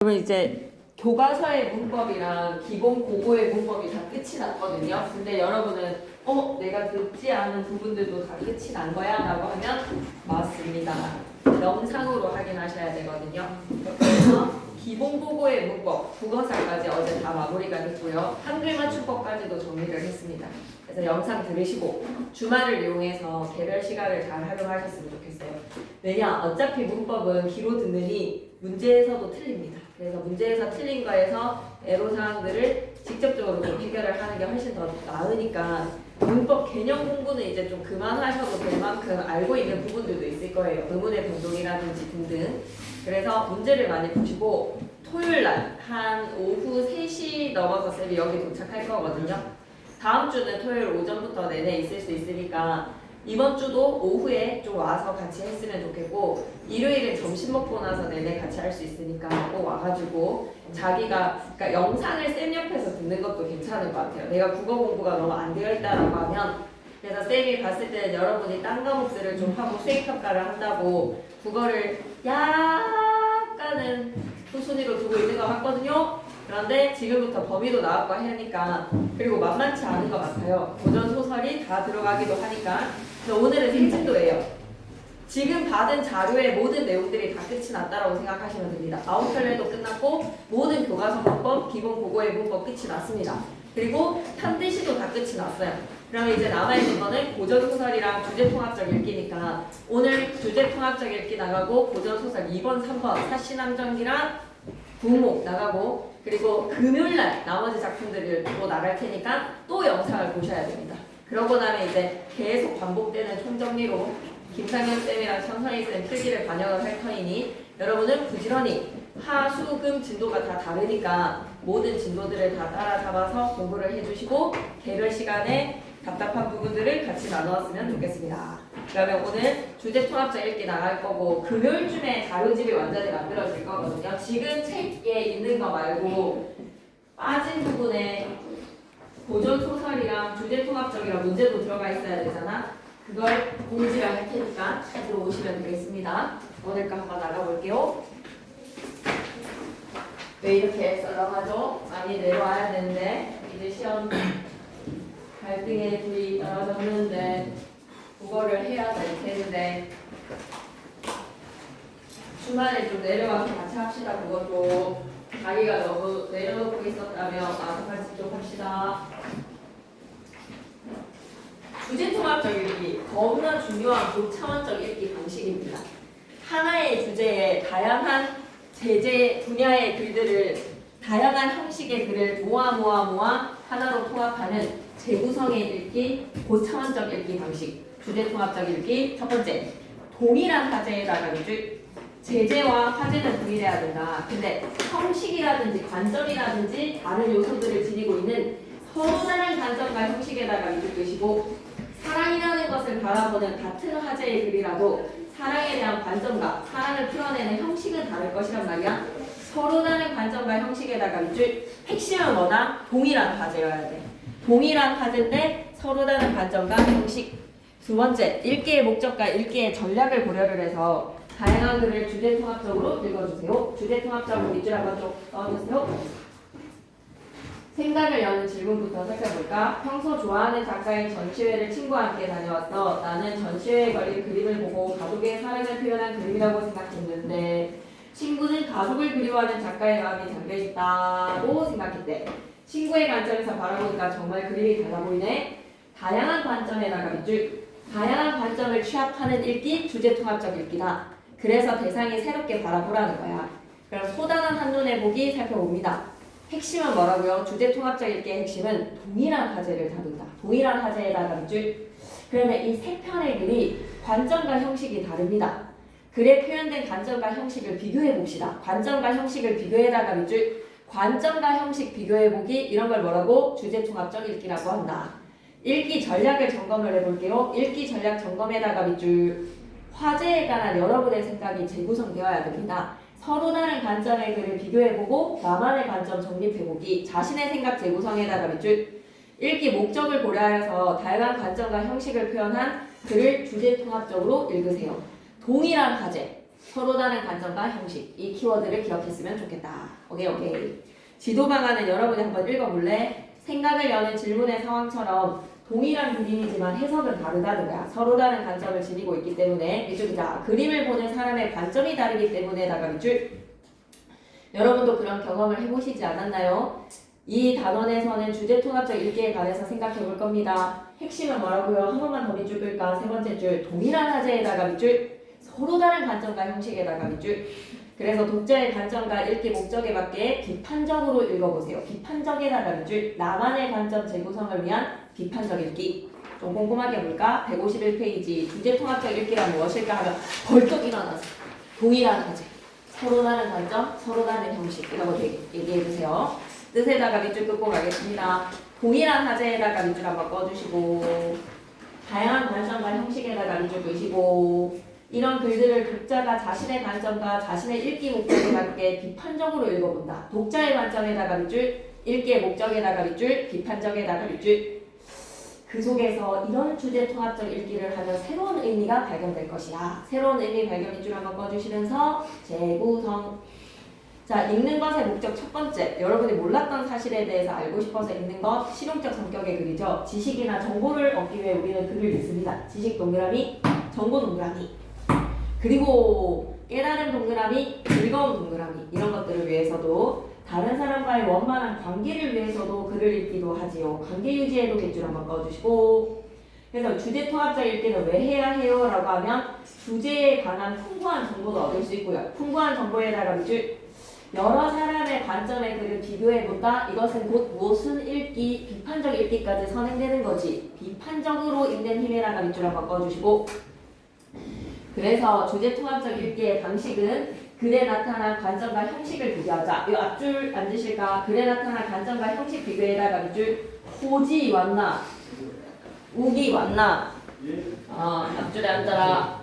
그러면 이제 교과서의 문법이랑 기본 고고의 문법이 다 끝이 났거든요. 근데 여러분은 내가 듣지 않은 부분들도 다 끝이 난 거야? 라고 하면 맞습니다. 영상으로 확인하셔야 되거든요. 그래서 기본 고고의 문법, 국어사까지 어제 다 마무리가 됐고요. 한글 맞춤법까지도 정리를 했습니다. 그래서 영상 들으시고 주말을 이용해서 개별 시간을 잘 활용하셨으면 좋겠어요. 왜냐? 어차피 문법은 귀로 듣느니 문제에서도 틀립니다. 그래서 문제에서 틀린 거에서 애로사항들을 직접적으로 좀 해결을 하는 게 훨씬 더 나으니까 문법 개념 공부는 이제 좀 그만하셔도 될 만큼 알고 있는 부분들도 있을 거예요. 의문의 변동이라든지 등등. 그래서 문제를 많이 보시고 토요일날 한 오후 3시 넘어서 쌤이 여기 도착할 거거든요. 다음 주는 토요일 오전부터 내내 있을 수 있으니까 이번 주도 오후에 좀 와서 같이 했으면 좋겠고 일요일은 점심 먹고 나서 내내 같이 할 수 있으니까 꼭 와가지고 자기가 그러니까 영상을 쌤 옆에서 듣는 것도 괜찮을 것 같아요. 내가 국어 공부가 너무 안 되어 있다라고 하면 그래서 쌤이 봤을 때는 여러분이 딴 과목들을 좀 하고 수행 평가를 한다고 국어를 약간은 후순위로 두고 있는 것 같거든요. 그런데 지금부터 범위도 나왔고 하니까 그리고 만만치 않은 것 같아요. 고전 소설이 다 들어가기도 하니까. 그래서 오늘은 생진도예요. 지금 받은 자료의 모든 내용들이 다 끝이 났다라고 생각하시면 됩니다. 아웃편례도 끝났고 모든 교과서 문법, 기본 고고의 문법 끝이 났습니다. 그리고 편대시도 다 끝이 났어요. 그러면 이제 남아있는 거는 고전소설이랑 주제통합적 읽기니까 오늘 주제통합적 읽기 나가고 고전소설 2번, 3번 사시남정기랑 국목 나가고 그리고 금요일날 나머지 작품들을 또 나갈 테니까 또 영상을 보셔야 됩니다. 그러고 나면 이제 계속 반복되는 총정리로 김상현 쌤이랑 천선희 쌤 필기를 반영을 할 터이니 여러분은 부지런히 하, 수, 금 진도가 다 다르니까 모든 진도들을 다 따라잡아서 공부를 해주시고 개별 시간에 답답한 부분들을 같이 나누었으면 좋겠습니다. 그러면 오늘 주제 통합적 읽기 나갈 거고 금요일쯤에 자료집이 완전히 만들어질 거거든요. 지금 책에 있는 거 말고 빠진 부분에 고전 소설이랑 주제 통합적이랑 문제도 들어가 있어야 되잖아. 그걸 공지를 할 테니까 찾으러 오시면 되겠습니다. 오늘 거 한번 나가볼게요. 왜 이렇게 썰렁하죠? 많이 내려와야 되는데 이제 시험 갈등의 불이 떨어졌는데 국어를 해야 될 텐데 주말에 좀 내려와서 같이 합시다. 그것도 자기가 너무 내려놓고 있었다면 같이 좀 합시다. 주제통합적 읽기 너무나 중요한 고차원적 읽기 방식입니다. 하나의 주제에 다양한 제재 분야의 글들을 다양한 형식의 글을 모아 하나로 통합하는 재구성의 읽기, 고차원적 읽기 방식. 주제통합적 읽기 첫 번째, 동일한 화제에다가 위주. 제재와 화제는 동일해야 된다. 근데 형식이라든지 관점이라든지 다른 요소들을 지니고 있는 서로 다른 관점과 형식에다가 위주 두시고 사랑이라는 것을 바라보는 같은 화제의 글이라도 사랑에 대한 관점과 사랑을 풀어내는 형식은 다를 것이란 말이야. 서로 다른 관점과 형식에다가 위주. 핵심은 뭐다? 동일한 화제여야 돼. 동일한 화제인데 서로 다른 관점과 형식. 두 번째, 읽기의 목적과 읽기의 전략을 고려를 해서 다양한 글을 주제통합적으로 읽어주세요. 주제통합적으로 밑줄 한번 좀 넣어주세요. 생각을 여는 질문부터 살펴볼까? 평소 좋아하는 작가의 전시회를 친구와 함께 다녀왔어. 나는 전시회에 걸린 그림을 보고 가족의 사랑을 표현한 그림이라고 생각했는데 친구는 가족을 그리워하는 작가의 마음이 담겨있다고 생각했대. 친구의 관점에서 바라보니까 정말 그림이 달라 보이네. 다양한 관점에다가 밑줄. 다양한 관점을 취합하는 읽기, 주제통합적 읽기다. 그래서 대상이 새롭게 바라보라는 거야. 그럼 소단한 한눈에 보기 살펴봅니다. 핵심은 뭐라고요? 주제통합적 읽기의 핵심은 동일한 화제를 다룬다. 동일한 화제에다가 밑줄. 그러면 이 세 편의 글이 관점과 형식이 다릅니다. 글에 표현된 관점과 형식을 비교해 봅시다. 관점과 형식을 비교해다가 밑줄. 관점과 형식 비교해보기 이런 걸 뭐라고? 주제통합적 읽기라고 한다. 읽기 전략을 점검을 해볼게요. 읽기 전략 점검에다가 밑줄. 화제에 관한 여러분의 생각이 재구성되어야 됩니다. 서로 다른 관점의 글을 비교해보고 나만의 관점 정립해보기. 자신의 생각 재구성에다가 밑줄. 읽기 목적을 고려하여서 다양한 관점과 형식을 표현한 글을 주제통합적으로 읽으세요. 동일한 화제. 서로 다른 관점과 형식. 이 키워드를 기억했으면 좋겠다. 오케이, 오케이. 지도 방안은 여러분이 한번 읽어볼래? 생각을 여는 질문의 상황처럼 동일한 그림이지만 해석은 다르다는 거야. 서로 다른 관점을 지니고 있기 때문에 밑줄이자. 그림을 보는 사람의 관점이 다르기 때문에다가 밑줄. 여러분도 그런 경험을 해보시지 않았나요? 이 단원에서는 주제 통합적 읽기에 관해서 생각해 볼 겁니다. 핵심은 뭐라고요? 한 번만 더 밑줄 끌까? 세 번째 줄. 동일한 화제에다가 밑줄. 서로 다른 관점과 형식에다가 밑줄. 그래서 독자의 관점과 읽기 목적에 맞게 비판적으로 읽어보세요. 비판적에다가 밑줄. 나만의 관점 재구성을 위한 비판적 읽기. 좀 꼼꼼하게 해볼까? 151페이지. 주제 통합적 읽기란 무엇일까 하면 벌떡 일어나서 동일한 화제. 서로 다른 관점, 서로 다른 형식. 이라고 얘기해주세요. 뜻에다가 밑줄 긋고 가겠습니다. 동일한 화제에다가 밑줄 한번 꺼주시고, 다양한 관점과 형식에다가 밑줄 끄시고, 이런 글들을 독자가 자신의 관점과 자신의 읽기 목적에 맞게 비판적으로 읽어본다. 독자의 관점에다가 밑줄, 읽기의 목적에다가 밑줄, 비판적에다가 밑줄. 그 속에서 이런 주제 통합적 읽기를 하면 새로운 의미가 발견될 것이야. 새로운 의미 발견 밑줄 한번 꺼주시면서 재구성. 자, 읽는 것의 목적 첫 번째. 여러분이 몰랐던 사실에 대해서 알고 싶어서 읽는 것, 실용적 성격의 글이죠. 지식이나 정보를 얻기 위해 우리는 글을 읽습니다. 지식 동그라미, 정보 동그라미. 그리고 깨달음 동그라미, 즐거움 동그라미. 이런 것들을 위해서도 다른 사람과의 원만한 관계를 위해서도 글을 읽기도 하지요. 관계 유지에도 밑줄 한번 꺼주시고. 그래서 주제 통합적 읽기는 왜 해야 해요? 라고 하면 주제에 관한 풍부한 정보도 얻을 수 있고요. 풍부한 정보에다가 밑줄. 여러 사람의 관점의 글을 비교해본다. 이것은 곧 무슨 읽기, 비판적 읽기까지 선행되는 거지. 비판적으로 읽는 힘에다가 밑줄 한번 꺼주시고. 그래서 주제 통합적 읽기의 방식은 글에 나타난 관점과 형식을 비교하자. 이 앞줄 앉으실까? 글에 나타난 관점과 형식 비교에다가 밑줄. 호지 왔나? 우기 왔나? 앞줄에 앉아라.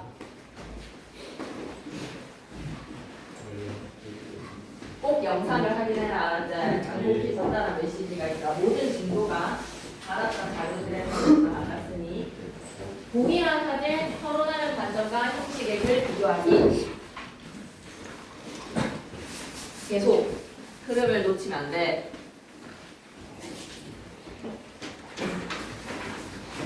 꼭 영상을 확인해라. 강곡히 전달한 메시지가 있다. 모든 진도가 받았던 자료들에서 나갔으니 동일한 화제, 서로 다른 관점과 형식의 글 비교하기. 계속 흐름을 놓치면 안 돼.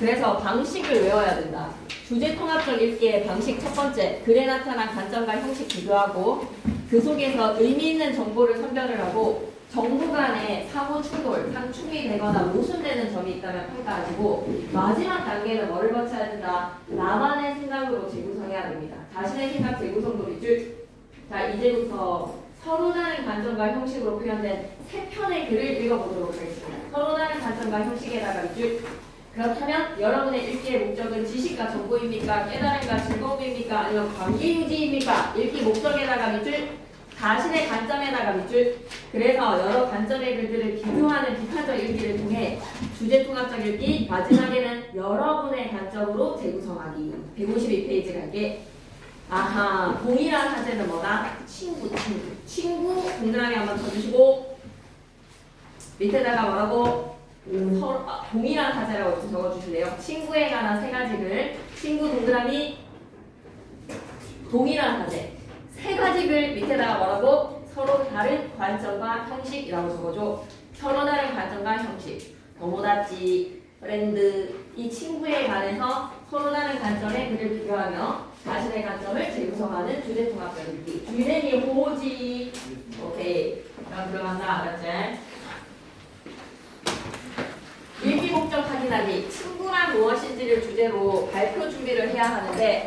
그래서 방식을 외워야 된다. 주제 통합적 읽기의 방식 첫 번째, 글에 나타난 관점과 형식 비교하고 그 속에서 의미 있는 정보를 선별을 하고 정보 간의 상호 충돌, 상충이 되거나 모순되는 점이 있다면 평가하시고 마지막 단계는 뭐를 거쳐야 된다? 나만의 생각으로 재구성해야 됩니다. 자신의 생각 재구성도 밑줄. 자, 이제부터 서로 다른 관점과 형식으로 표현된 세 편의 글을 읽어보도록 하겠습니다. 서로 다른 관점과 형식에다가 밑줄. 그렇다면 여러분의 읽기의 목적은 지식과 정보입니까? 깨달음과 즐거움입니까? 아니면 관계 유지입니까? 읽기 목적에다가 밑줄. 자신의 관점에다가 밑줄. 그래서 여러 관점의 글들을 비교하는 비판적 읽기를 통해 주제 통합적 읽기, 마지막에는 여러분의 관점으로 재구성하기. 152페이지 갈게. 아하, 동일한 화제는 뭐다? 친구. 동그라미 한번 쳐주시고 밑에다가 뭐라고? 동일한 화제라고 좀 적어주실래요? 친구에 관한 세 가지 글. 친구 동그라미, 동일한 화제. 세 가지 글 밑에다가 뭐라고? 서로 다른 관점과 형식이라고 적어줘. 서로 다른 관점과 형식. 도모다치, 브랜드. 이 친구에 관해서 서로 다른 관점의 글을 비교하며 자신의 관점을 재구성하는 주제 통합적 읽기. 주제니 호지. 오케이. 그럼 들어간다. 알았지? 읽기 목적 확인하기. 친구란 무엇인지를 주제로 발표 준비를 해야 하는데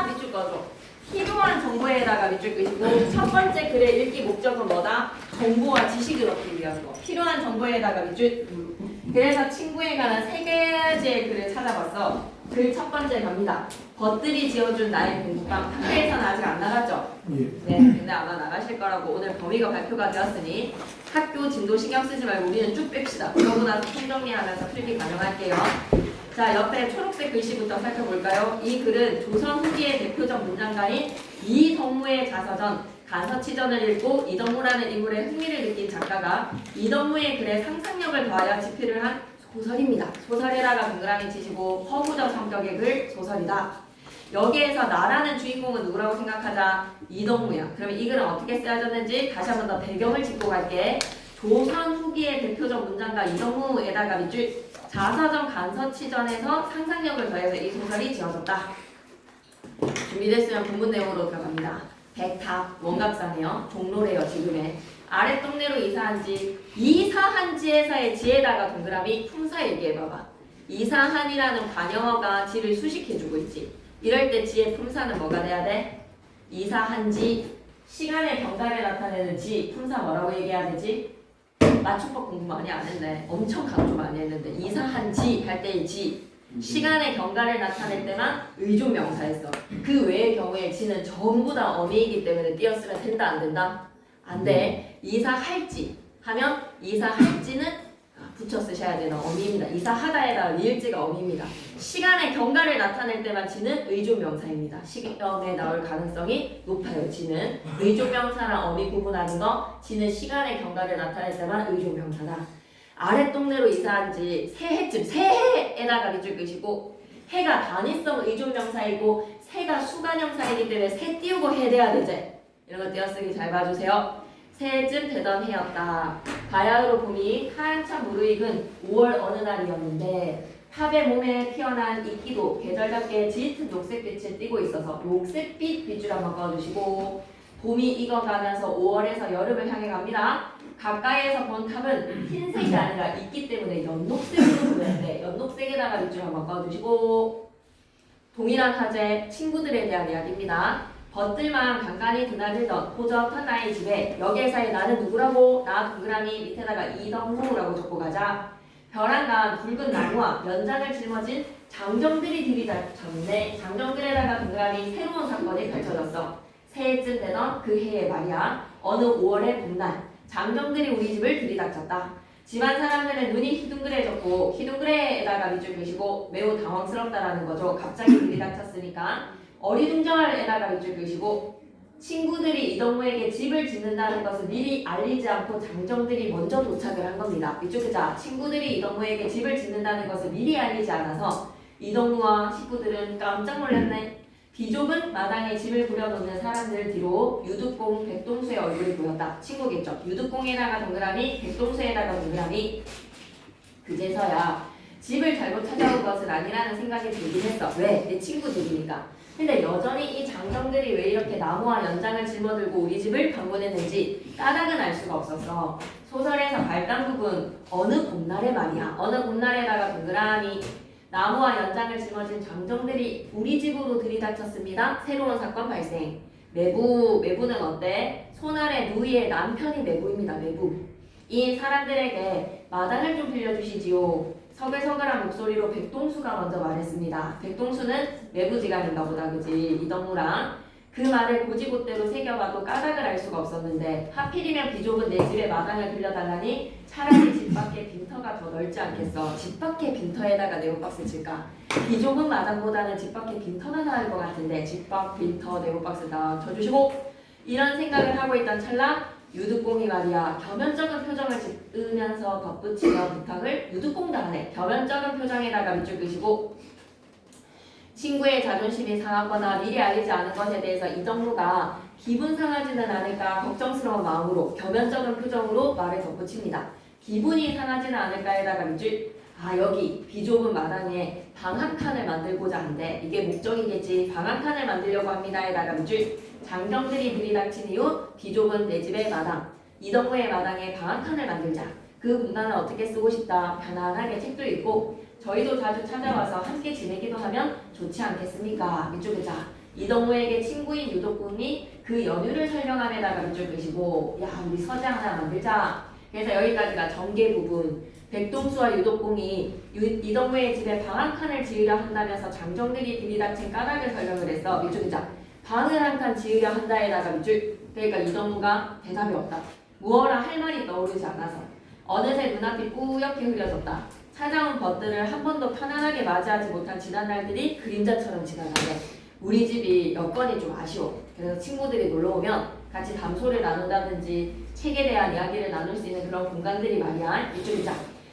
밑줄 꺼줘. 필요한 정보에다가 밑줄 끄시고 첫 번째 글의 읽기 목적은 뭐다? 정보와 지식을 얻기 위한 거. 필요한 정보에다가 밑줄. 그래서 친구에 관한 세 가지의 글을 찾아봤어. 글 첫 번째 갑니다. 벗들이 지어준 나의 공부방. 학교에서는 아직 안 나갔죠? 네, 근데 아마 나가실 거라고 오늘 범위가 발표가 되었으니 학교 진도 신경 쓰지 말고 우리는 쭉 뺍시다. 그러고 나서 총정리하면서 필기 가능할게요. 자, 옆에 초록색 글씨부터 살펴볼까요? 이 글은 조선 후기의 대표적 문장가인 이덕무의 자서전 간서치전을 읽고 이덕무라는 인물의 흥미를 느낀 작가가 이덕무의 글에 상상력을 더하여 집필을 한 소설입니다. 소설에다가 동그라미 치시고 허구적 성격의 글 소설이다. 여기에서 나라는 주인공은 누구라고 생각하자? 이동무야. 그러면 이 글은 어떻게 쓰여졌는지 다시 한 번 더 배경을 짚고 갈게. 조선 후기의 대표적 문장가 이동무에다가 밑줄 자서전 간서치전에서 상상력을 더해서 이 소설이 지어졌다. 준비됐으면 본문 내용으로 들어갑니다. 백탑 원각사네요. 종로래요 지금의. 아랫동네로 이사한지에서의 지에다가 동그라미 품사 얘기해봐봐. 이사한이라는 관용어가 지를 수식해주고 있지. 이럴 때 지의 품사는 뭐가 돼야 돼? 이사한지. 시간의 경과를 나타내는 지 품사 뭐라고 얘기해야 되지? 맞춤법 공부 많이 안 했네. 엄청 강조 많이 했는데 이사한지 할 때의 지 시간의 경과를 나타낼 때만 의존명사했어. 그 외의 경우에 지는 전부 다 어미이기 때문에 띄었으면 된다 안 된다? 안 돼. 이사할지 하면 이사할지는 붙여 쓰셔야 되는 어미입니다. 이사하다에다가 리을지가 어미입니다. 시간의 경과를 나타낼 때만 지는 의존명사입니다. 시험에 나올 가능성이 높아요. 지는 의존명사랑 어미 구분하는 거 지는 시간의 경과를 나타낼 때만 의존명사다. 아랫동네로 이사한 지 새해쯤 새해에다가 밑줄 끄시고 해가 단위성 의존명사이고 새가 수간형사이기 때문에 새 띄우고 해 돼야 되지. 이런 거 띄어쓰기 잘 봐주세요. 새해쯤 되던 해였다. 바야흐로 봄이 하얀참 무르익은 5월 어느 날이었는데 탑의 몸에 피어난 이끼도 계절답게 짙은 녹색빛을 띠고 있어서 녹색빛 빗줄 한번 그어주시고 봄이 익어가면서 5월에서 여름을 향해 갑니다. 가까이에서 본 탑은 흰색이 아니라 이끼 때문에 연녹색으로 보이는데 연녹색에다가 밑줄 한번 그어주시고 동일한 화제 친구들에 대한 이야기입니다. 벗들만 간간히 드나들던 호젓한 나의 집에 여기에서의 나는 누구라고? 나 동그라미 밑에다가 이덕무라고 적고 가자. 벼랑간 붉은 나무와 연장을 짊어진 장정들이 들이닥쳤는데 장정들에다가 동그라미 새로운 사건이 펼쳐졌어. 새해쯤 되던 그 해에 말이야. 어느 5월의 봄날 장정들이 우리 집을 들이닥쳤다. 집안 사람들의 눈이 희둥그레졌고 희둥그레에다가 밑줄 그시고 매우 당황스럽다라는 거죠. 갑자기 들이닥쳤으니까. 어리둥절에다가 밑줄 그시고 친구들이 이동무에게 집을 짓는다는 것을 미리 알리지 않고 장정들이 먼저 도착을 한 겁니다. 밑줄 그자 친구들이 이동무에게 집을 짓는다는 것을 미리 알리지 않아서 이동무와 식구들은 깜짝 놀랐네. 비좁은 마당에 집을 부려놓는 사람들 뒤로 유득공 백동수의 얼굴이 보였다. 친구겠죠. 유득공에다가 동그라미 백동수에다가 동그라미. 그제서야 집을 잘못 찾아온 것은 아니라는 생각이 들긴 했어. 왜? 내 친구들이니까. 근데 여전히 이 장정들이 왜 이렇게 나무와 연장을 짊어들고 우리 집을 방문했는지 까닭은 알 수가 없었어. 소설에서 발단 부분 어느 봄날의 말이야. 어느 봄날에다가 동그라미 나무와 연장을 짊어진 장정들이 우리 집으로 들이닥쳤습니다. 새로운 사건 발생. 매부는 어때? 손아래 누이의 남편이 매부입니다. 매부. 이 사람들에게 마당을 좀 빌려주시지요. 서글서글한 목소리로 백동수가 먼저 말했습니다. 백동수는 매부지간인가 보다 그지 이덕무랑 그 말을 고지곳대로 새겨봐도 까닭을 알 수가 없었는데 하필이면 비좁은 내 집에 마당을 빌려달라니 차라리 집 밖에 빈터가 더 넓지 않겠어. 집 밖에 빈터에다가 네오박스 칠까? 비좁은 마당보다는 집 밖에 빈터가 나을 것 같은데 집 밖 빈터 네오박스 다 쳐주시고 이런 생각을 하고 있던 찰나 유득공이 말이야 겸연쩍은 표정을 짓으면서 덧붙이며 부탁을 유득공도 하네. 겸연쩍은 표정에다가 밑줄 그시고 친구의 자존심이 상하거나 미리 알리지 않은 것에 대해서 이덕무가 기분 상하지는 않을까 걱정스러운 마음으로 겸연쩍은 표정으로 말을 덧붙입니다. 기분이 상하지는 않을까에다가 밑줄 여기 비좁은 마당에 방 한 칸을 만들고자 하는데 이게 목적이겠지. 방 한 칸을 만들려고 합니다에다가 밑줄 장정들이 들이닥친 이후 비좁은 내 집의 마당 이덕무의 마당에 방 한 칸을 만들자. 그 공간을 어떻게 쓰고 싶다. 편안하게 책도 읽고 저희도 자주 찾아와서 함께 지내기도 하면 좋지 않겠습니까? 밑줄 그자 이덕무에게 친구인 유독군이 그 연유를 설명함에다가 밑줄 그시고 야 우리 서재 하나 만들자. 그래서 여기까지가 전개 부분. 백동수와 유독공이 이덕무의 집에 방 한 칸을 지으려 한다면서 장정들이 들이닥친 까닭을 설명을 했어. 밑줄 그자 방을 한 칸 지으려 한다에다가 밑줄. 그러니까 이덕무가 대답이 없다. 무어라 할 말이 떠오르지 않아서 어느새 눈앞이 뿌옇게 흐려졌다. 찾아온 벗들을 한 번도 편안하게 맞이하지 못한 지난 날들이 그림자처럼 지나가네. 우리 집이 여건이 좀 아쉬워. 그래서 친구들이 놀러오면 같이 담소를 나눈다든지 책에 대한 이야기를 나눌 수 있는 그런 공간들이 말이야. 밑줄이자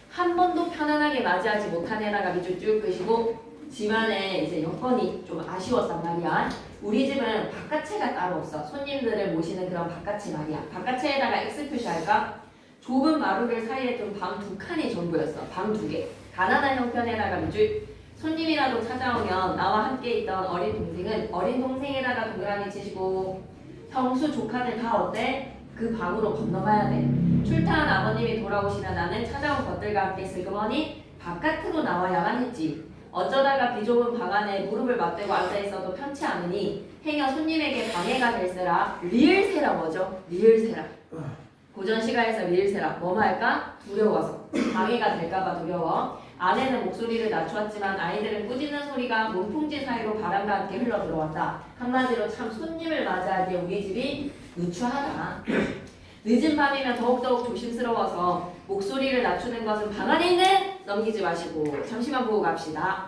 한 번도 편안하게 맞이하지 못한 애다가 밑줄 쭉 끄시고 집안에 이제 여건이 좀 아쉬웠단 말이야. 우리 집은 바깥채가 따로 없어. 손님들을 모시는 그런 바깥채 말이야. 바깥채에다가 X 표시할까? 좁은 마루를 사이에 둔 방 2칸이 전부였어. 방 2개. 가난한 형편에다가 밑줄. 손님이라도 찾아오면 나와 함께 있던 어린 동생은 어린 동생에다가 동그라미 치시고 형수 조카들 다 어때? 그 방으로 건너가야 돼. 출타한 아버님이 돌아오시나 나는 찾아온 것들과 함께 슬그머니 바깥으로 나와야만 했지. 어쩌다가 비좁은 방 안에 무릎을 맞대고 앉아있어도 편치 않으니 행여 손님에게 방해가 될세라. 리을세라 뭐죠? 리을세라. 고전 시가에서 리을세라. 뭐 말까? 두려워서. 방해가 될까봐 두려워. 아내는 목소리를 낮추었지만 아이들은 꾸짖는 소리가 문풍지 사이로 바람과 함께 흘러 들어왔다. 한마디로 참 손님을 맞이하기에 우리 집이 누추하다. 늦은 밤이면 더욱더욱 조심스러워서 목소리를 낮추는 것은 방 안에 있는 넘기지 마시고 잠시만 보고 갑시다.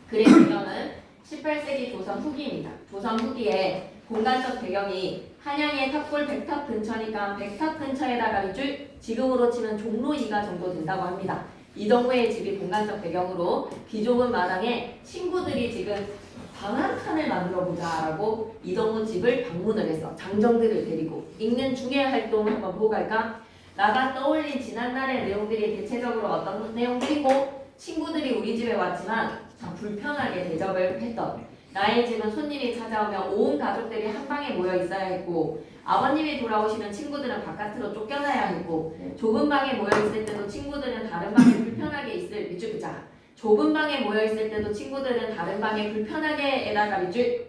그의 배경은 18세기 조선 후기입니다. 조선 후기에 공간적 배경이 한양의 탑골 백탑 근처니까 백탑 근처에다가 밑줄 지금으로 치면 종로 2가 정도 된다고 합니다. 이동구의 집이 공간적 배경으로 비좁은 마당에 친구들이 지금 방 한 칸을 만들어보자 라고 이동구 집을 방문을 했어. 장정들을 데리고 읽는 중의 활동을 한번 보고 갈까? 나가 떠올린 지난날의 내용들이 대체적으로 어떤 내용들이고 친구들이 우리 집에 왔지만 참 불편하게 대접을 했던 나의 집은 손님이 찾아오면 온 가족들이 한 방에 모여 있어야 했고 아버님이 돌아오시면 친구들은 바깥으로 쫓겨나야 했고 좁은 방에 모여 있을 때도 친구들은 다른 방에 불편하게 있을 밑줄 자 좁은 방에 모여 있을 때도 친구들은 다른 방에 불편하게에다가 밑줄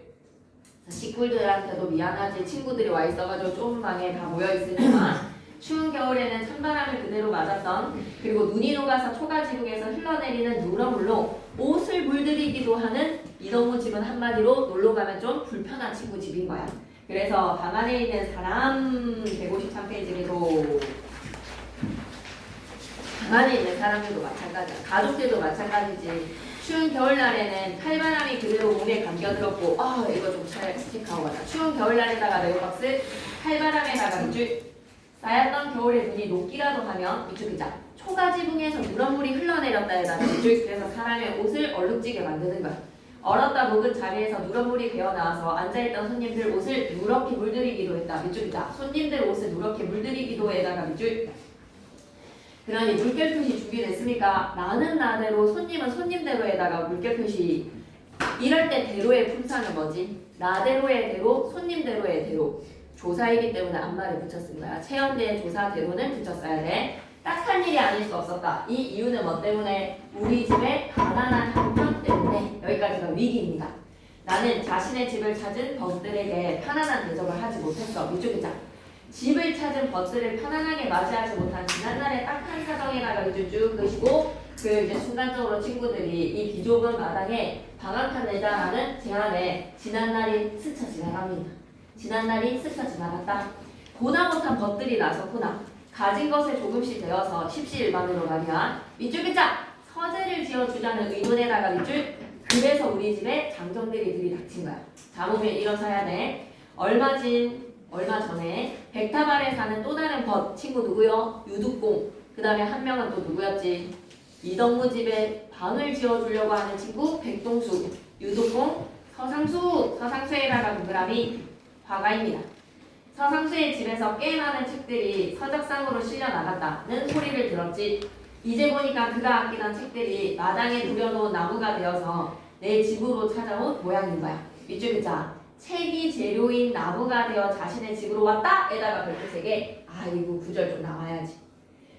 식구들한테도 미안하지 친구들이 와 있어가지고 좁은 방에 다 모여 있으니까 추운 겨울에는 찬바람을 그대로 맞았던 그리고 눈이 녹아서 초가지붕에서 흘러내리는 누러물로 옷을 물들이기도 하는 이동무 집은 한마디로 놀러가면 좀 불편한 친구 집인 거야. 그래서 방 안에 있는 사람 153페이지에도 방 안에 있는 사람들도 마찬가지야. 가족들도 마찬가지지. 추운 겨울날에는 칼바람이 그대로 몸에 감겨들었고 이거 좀 잘 체크하고 가자. 추운 겨울날에다가 네오박스 칼바람에다가 밑줄 쌓였던 겨울에 눈이 녹기라도 하면 밑줄 그자 초가지붕에서 누런물이 흘러내렸다에다가 밑줄 그래서 사람의 옷을 얼룩지게 만드는 거야. 얼었다 녹은 자리에서 누런물이 배어나와서 앉아있던 손님들 옷을 누렇게 물들이기도 했다. 밑줄 그자 손님들 옷을 누렇게 물들이기도 에다가 밑줄 그러니 물결 표시 준비됐습니까? 나는 나대로 손님은 손님대로에다가 물결 표시 이럴 때 대로의 품사는 뭐지? 나대로의 대로 손님대로의 대로 조사이기 때문에 앞말에 붙였은 거야. 체연대의 조사대로는 붙였어야 돼. 딱한 일이 아닐 수 없었다. 이 이유는 뭐 때문에? 우리 집의 가난한 형편 때문에. 여기까지가 위기입니다. 나는 자신의 집을 찾은 벗들에게 편안한 대접을 하지 못했어. 밑줄 그자 집을 찾은 벗들을 편안하게 맞이하지 못한 지난날의 딱한 사정에다가 밑줄 쭉 그시고 이제 순간적으로 친구들이 이 비좁은 마당에 방 한 칸 내자라는 제안에 지난날이 스쳐 지나갑니다. 지난날이 스쳐 지나갔다. 보다 못한 벗들이 나섰구나. 가진 것에 조금씩 되어서 십시일반으로 말이야. 밑줄 글자 서재를 지어주자는 의논에다가 밑줄 그래서 우리 집에 장정들이 들이닥친 거야. 자 보면 이런 사연에 얼마 전에 백탑 아래 사는 또 다른 벗 친구 누구요? 유득공. 그 다음에 한 명은 또 누구였지? 이덕무 집에 방을 지어주려고 하는 친구 백동수. 유득공 서상수에다가 동그라미 화가입니다. 서상수의 집에서 꽤 많은 책들이 서적상으로 실려 나갔다는 소리를 들었지. 이제 보니까 그가 아끼던 책들이 마당에 두려놓은 나무가 되어서 내 집으로 찾아온 모양인 거야. 밑줄 글자 책이 재료인 나무가 되어 자신의 집으로 왔다! 에다가 별표 3개. 이거 구절 좀 나와야지.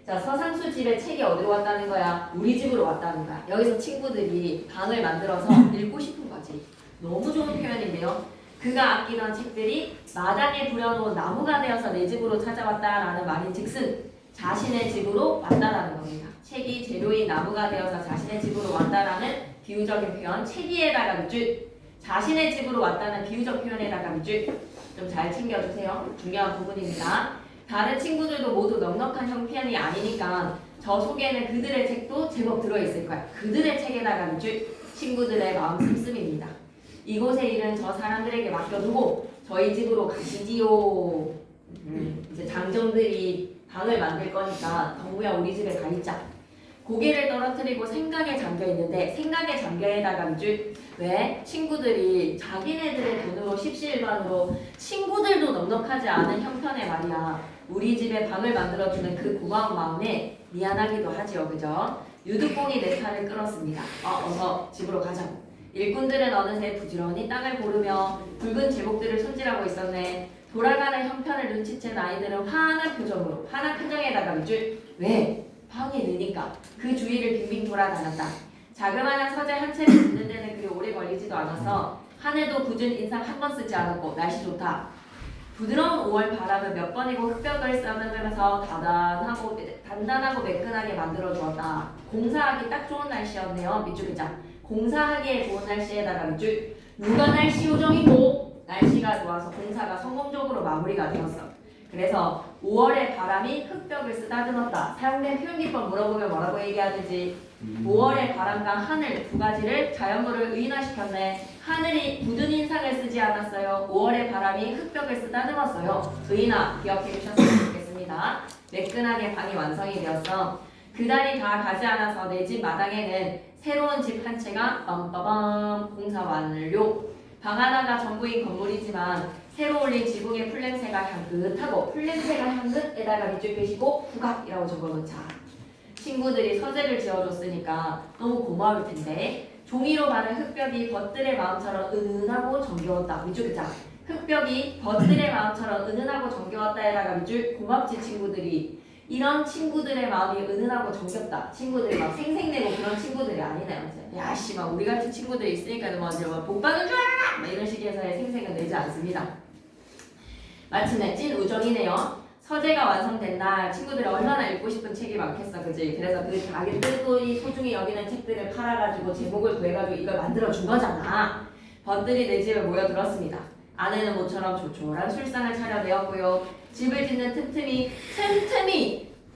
자, 서상수 집에 책이 어디로 왔다는 거야? 우리 집으로 왔다는 거야. 여기서 친구들이 방을 만들어서 읽고 싶은 거지. 너무 좋은 표현인데요. 그가 아끼던 책들이 마당에 부려놓은 나무가 되어서 내 집으로 찾아왔다라는 말인 즉슨 자신의 집으로 왔다라는 겁니다. 책이 재료인 나무가 되어서 자신의 집으로 왔다라는 비유적인 표현 책이에다가 밑줄 자신의 집으로 왔다는 비유적 표현에다가 밑줄 좀 잘 챙겨주세요. 중요한 부분입니다. 다른 친구들도 모두 넉넉한 형편이 아니니까 저 속에는 그들의 책도 제법 들어있을 거야. 그들의 책에다가 밑줄 친구들의 마음 씀씀입니다. 이곳의 일은 저 사람들에게 맡겨두고 저희 집으로 가시지요. 이제 장정들이 방을 만들 거니까 덕무야 우리 집에 가 있자. 고개를 떨어뜨리고 생각에 잠겨 있는데 생각에 잠겨 있다가 밑줄 왜? 친구들이 자기네들의 돈으로 십시일반으로 친구들도 넉넉하지 않은 형편에 말이야. 우리 집에 방을 만들어주는 그 고마운 마음에 미안하기도 하지요. 그죠? 유두공이 내 팔을 끌었습니다. 어서 집으로 가자고. 일꾼들은 어느새 부지런히 땅을 고르며 붉은 제목들을 손질하고 있었네. 돌아가는 형편을 눈치챈 아이들은 화난 표정으로 화난 표정에다가 밑줄 왜? 방이 느니까 그 주위를 빙빙 돌아다녔다. 자그마한 서재 한 채를 짓는 데는 그리 오래 걸리지도 않아서 하늘도 굳은 인상 한 번 쓰지 않았고 날씨 좋다. 부드러운 5월 바람은 몇 번이고 흙벽을 쌓으면서 단단하고 매끈하게 만들어 주었다. 공사하기 딱 좋은 날씨였네요. 밑줄 글자. 공사하기에 좋은 날씨에다가 밑줄 누가 날씨 요정이고 날씨가 좋아서 공사가 성공적으로 마무리가 되었어. 그래서 5월의 바람이 흙벽을 쓰다듬었다. 사용된 표현기법 물어보면 뭐라고 얘기해야 되지? 5월의 바람과 하늘 두 가지를 자연물을 의인화시켰네. 하늘이 굳은 인상을 쓰지 않았어요. 5월의 바람이 흙벽을 쓰다듬었어요. 의인화 기억해 주셨으면 좋겠습니다. 매끈하게 방이 완성이 되었어. 그날이 다 가지 않아서 내 집 마당에는 새로운 집 한 채가 빰빠밤 공사 완료. 방 하나가 전부인 건물이지만 새로 올린 지붕의 풀냄새가 향긋하고 풀냄새가 향긋에다가 밑줄 빼시고 후각이라고 적어놓자. 친구들이 서재를 지어줬으니까 너무 고마울 텐데 종이로 바른 흙벽이 벗들의 마음처럼 은은하고 정겨웠다. 밑줄 글자. 흙벽이 벗들의 마음처럼 은은하고 정겨웠다에다가 밑줄 고맙지 친구들이. 이런 친구들의 마음이 은은하고 정겹다. 친구들이 막 생색내고 그런 친구들이 아니네요. 야씨 막 우리 같은 친구들이 있으니까 뭐 복받은 줄 알아! 막 이런 식에서의 생색은 내지 않습니다. 마침내 찐 우정이네요. 서재가 완성된 날 친구들이 얼마나 읽고 싶은 책이 많겠어. 그지? 그래서 그 자기들이 소중히 여기는 책들을 팔아가지고 제목을 구해가지고 이걸 만들어준 거잖아. 번들이 내 집에 모여들었습니다. 아내는 모처럼 조촐한 술상을 차려내었고요. 집을 짓는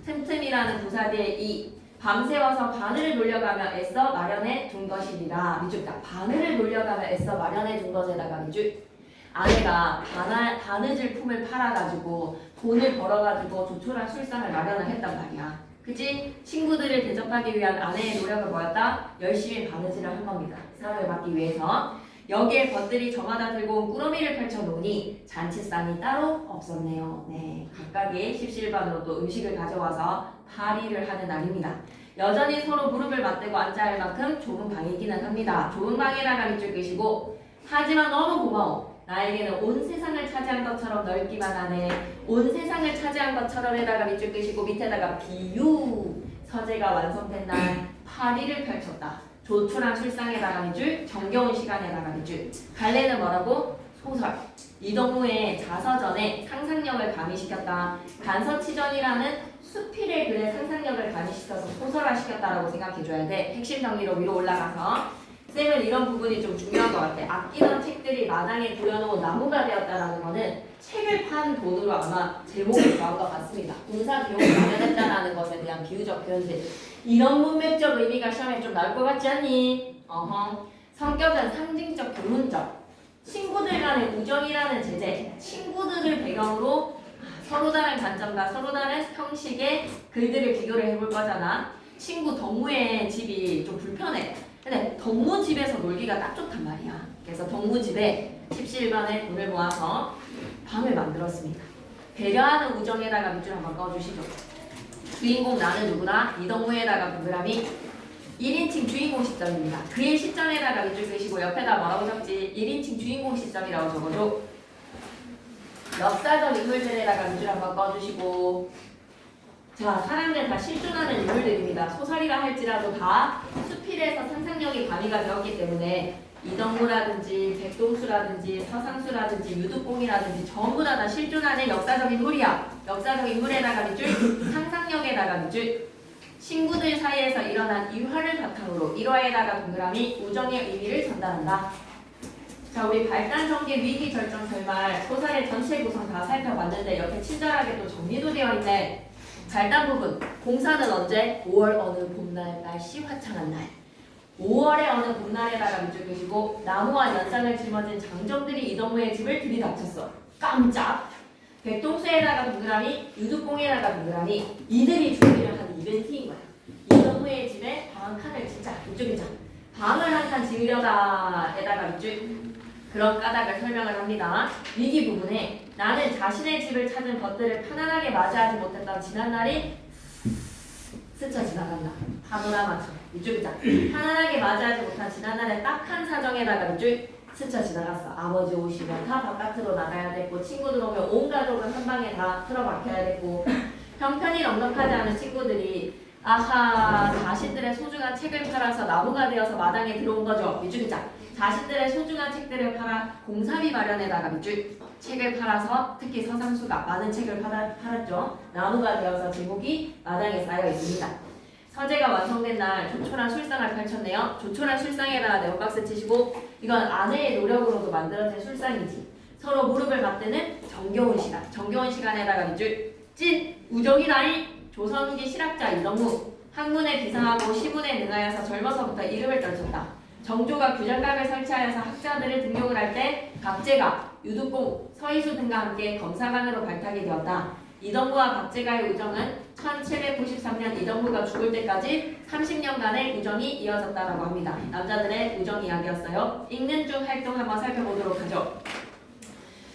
틈틈이라는 부사 뒤에 이 밤새워서 바늘을 돌려가며 애써 마련해 둔 것이니라. 밑줄 바늘을 돌려가며 애써 마련해 둔 것에다가 밑줄 아내가 바느질 품을 팔아가지고 돈을 벌어가지고 조촐한 술상을 마련을 했단 말이야. 그치? 친구들을 대접하기 위한 아내의 노력을 뭐였다? 열심히 바느질을 한 겁니다. 사랑을 받기 위해서. 여기에 벗들이 저마다 들고 온 꾸러미를 펼쳐놓으니 잔치상이 따로 없었네요. 네, 각각의 십시일반으로 또 음식을 가져와서 파리를 하는 날입니다. 여전히 서로 무릎을 맞대고 앉아야 할 만큼 좁은 방이기는 합니다. 좁은 방에다가 밑줄 끄시고 하지만 너무 고마워. 나에게는 온 세상을 차지한 것처럼 넓기만 하네. 온 세상을 차지한 것처럼 에다가 밑줄 끄시고 밑에다가 비유. 서재가 완성된 날 파리를 펼쳤다. 조촐한 술상에다가 밑줄, 정겨운 시간에다가 밑줄. 갈래는 뭐라고? 소설. 이동우의 자서전에 상상력을 가미시켰다. 간서치전이라는 수필의 글의 상상력을 가미시켜서 소설화시켰다라고 생각해줘야 돼. 핵심 정리로 위로 올라가서 쌤은 이런 부분이 좀 중요한 것 같아. 아끼던 책들이 마당에 부려놓은 나무가 되었다라는 거는 책을 판 돈으로 아마 제목을 구한 것 같습니다. 공사 비용을 마련했다라는 것에 대한 비유적 표현들. 이런 문맥적 의미가 시험에 좀 나올 것 같지 않니? 성격은 상징적, 교문적. 친구들 간의 우정이라는 제재. 친구들을 배경으로 서로 다른 관점과 서로 다른 형식의 글들을 비교를 해볼 거잖아. 친구 덕무의 집이 좀 불편해. 근데 덕무 집에서 놀기가 딱 좋단 말이야. 그래서 덕무 집에 십시일반에 돈을 모아서 방을 만들었습니다. 배려하는 우정에다가 밑줄 한번 꺼주시죠. 주인공 나는 누구나 이덕무에다가 동그라미 1인칭 주인공 시점입니다. 그의 시점에다가 밑줄 끄시고 옆에다 뭐라고 적지? 1인칭 주인공 시점이라고 적어줘. 역사적 인물들에다가 밑줄 한번 꺼주시고 자, 사람들 다 실존하는 인물들입니다. 소설이라 할지라도 다 수필에서 상상력이 가미가 되었기 때문에 이덕무라든지 백동수라든지 서상수라든지 유두뽕이라든지 전부 다 실존하는 역사적 인물이야. 역사적 인물에다가 밑줄, 상상력에다가 밑줄. 친구들 사이에서 일어난 일화를 바탕으로 일화에다가 동그라미 우정의 의미를 전달한다. 자, 우리 발단, 전개, 위기, 결정, 결말 소설의 전체 구성 다 살펴봤는데 옆에 친절하게 또 정리도 되어 있네. 발단 부분, 공사는 언제? 5월 어느 봄날 날씨 화창한 날. 5월의 어느 봄날에다가 밑줄 끄시고 나무와 연장을 짊어진 장정들이 이덕무의 집을 들이닥쳤어. 깜짝! 백동수에다가 동그라미, 유두뽕에다가 동그라미. 이들이 준비를 한 이벤트인 거야. 이동후의 집에 방 한 칸을 짓자. 이쪽이자. 방을 한 칸 지으려다에다가 밑줄 그런 까닭을 설명을 합니다. 위기 부분에 나는 자신의 집을 찾은 것들을 편안하게 맞이하지 못했던 지난날이 스쳐 지나간다. 파노라마처럼 이쪽이자. 편안하게 맞이하지 못한 지난날의 딱한 사정에다가 밑줄 스쳐 지나갔어. 아버지 오시면 다 바깥으로 나가야 됐고 친구들 오면 온 가족은 한 방에 다 틀어박혀야 됐고 형편이 넉넉하지 않은 친구들이 아하 자신들의 소중한 책을 팔아서 나무가 되어서 마당에 들어온 거죠. 밑줄기자. 자신들의 소중한 책들을 팔아 공사비 마련에다가 밑줄 책을 팔아서 특히 서상수가 많은 책을 팔았죠. 나무가 되어서 제목이 마당에 쌓여 있습니다. 서재가 완성된 날 조촐한 술상을 펼쳤네요. 조촐한 술상에다가 네오박스 치시고 이건 아내의 노력으로도 만들어진 술상이지. 서로 무릎을 맞대는 정겨운 시간. 정겨운 시간에다가 밑줄 찐 우정이다이. 조선 후기 실학자 이동무. 학문에 비상하고 시문에 능하여서 젊어서부터 이름을 떨쳤다. 정조가 규장각을 설치하여서 학자들을 등용을 할 때 박제가, 유두공, 서희수 등과 함께 검사관으로 발탁이 되었다. 이동무와 박제가의 우정은 1793년 이동무가 죽을 때까지 30년간의 우정이 이어졌다라고 합니다. 남자들의 우정 이야기였어요. 읽는 중 활동 한번 살펴보도록 하죠.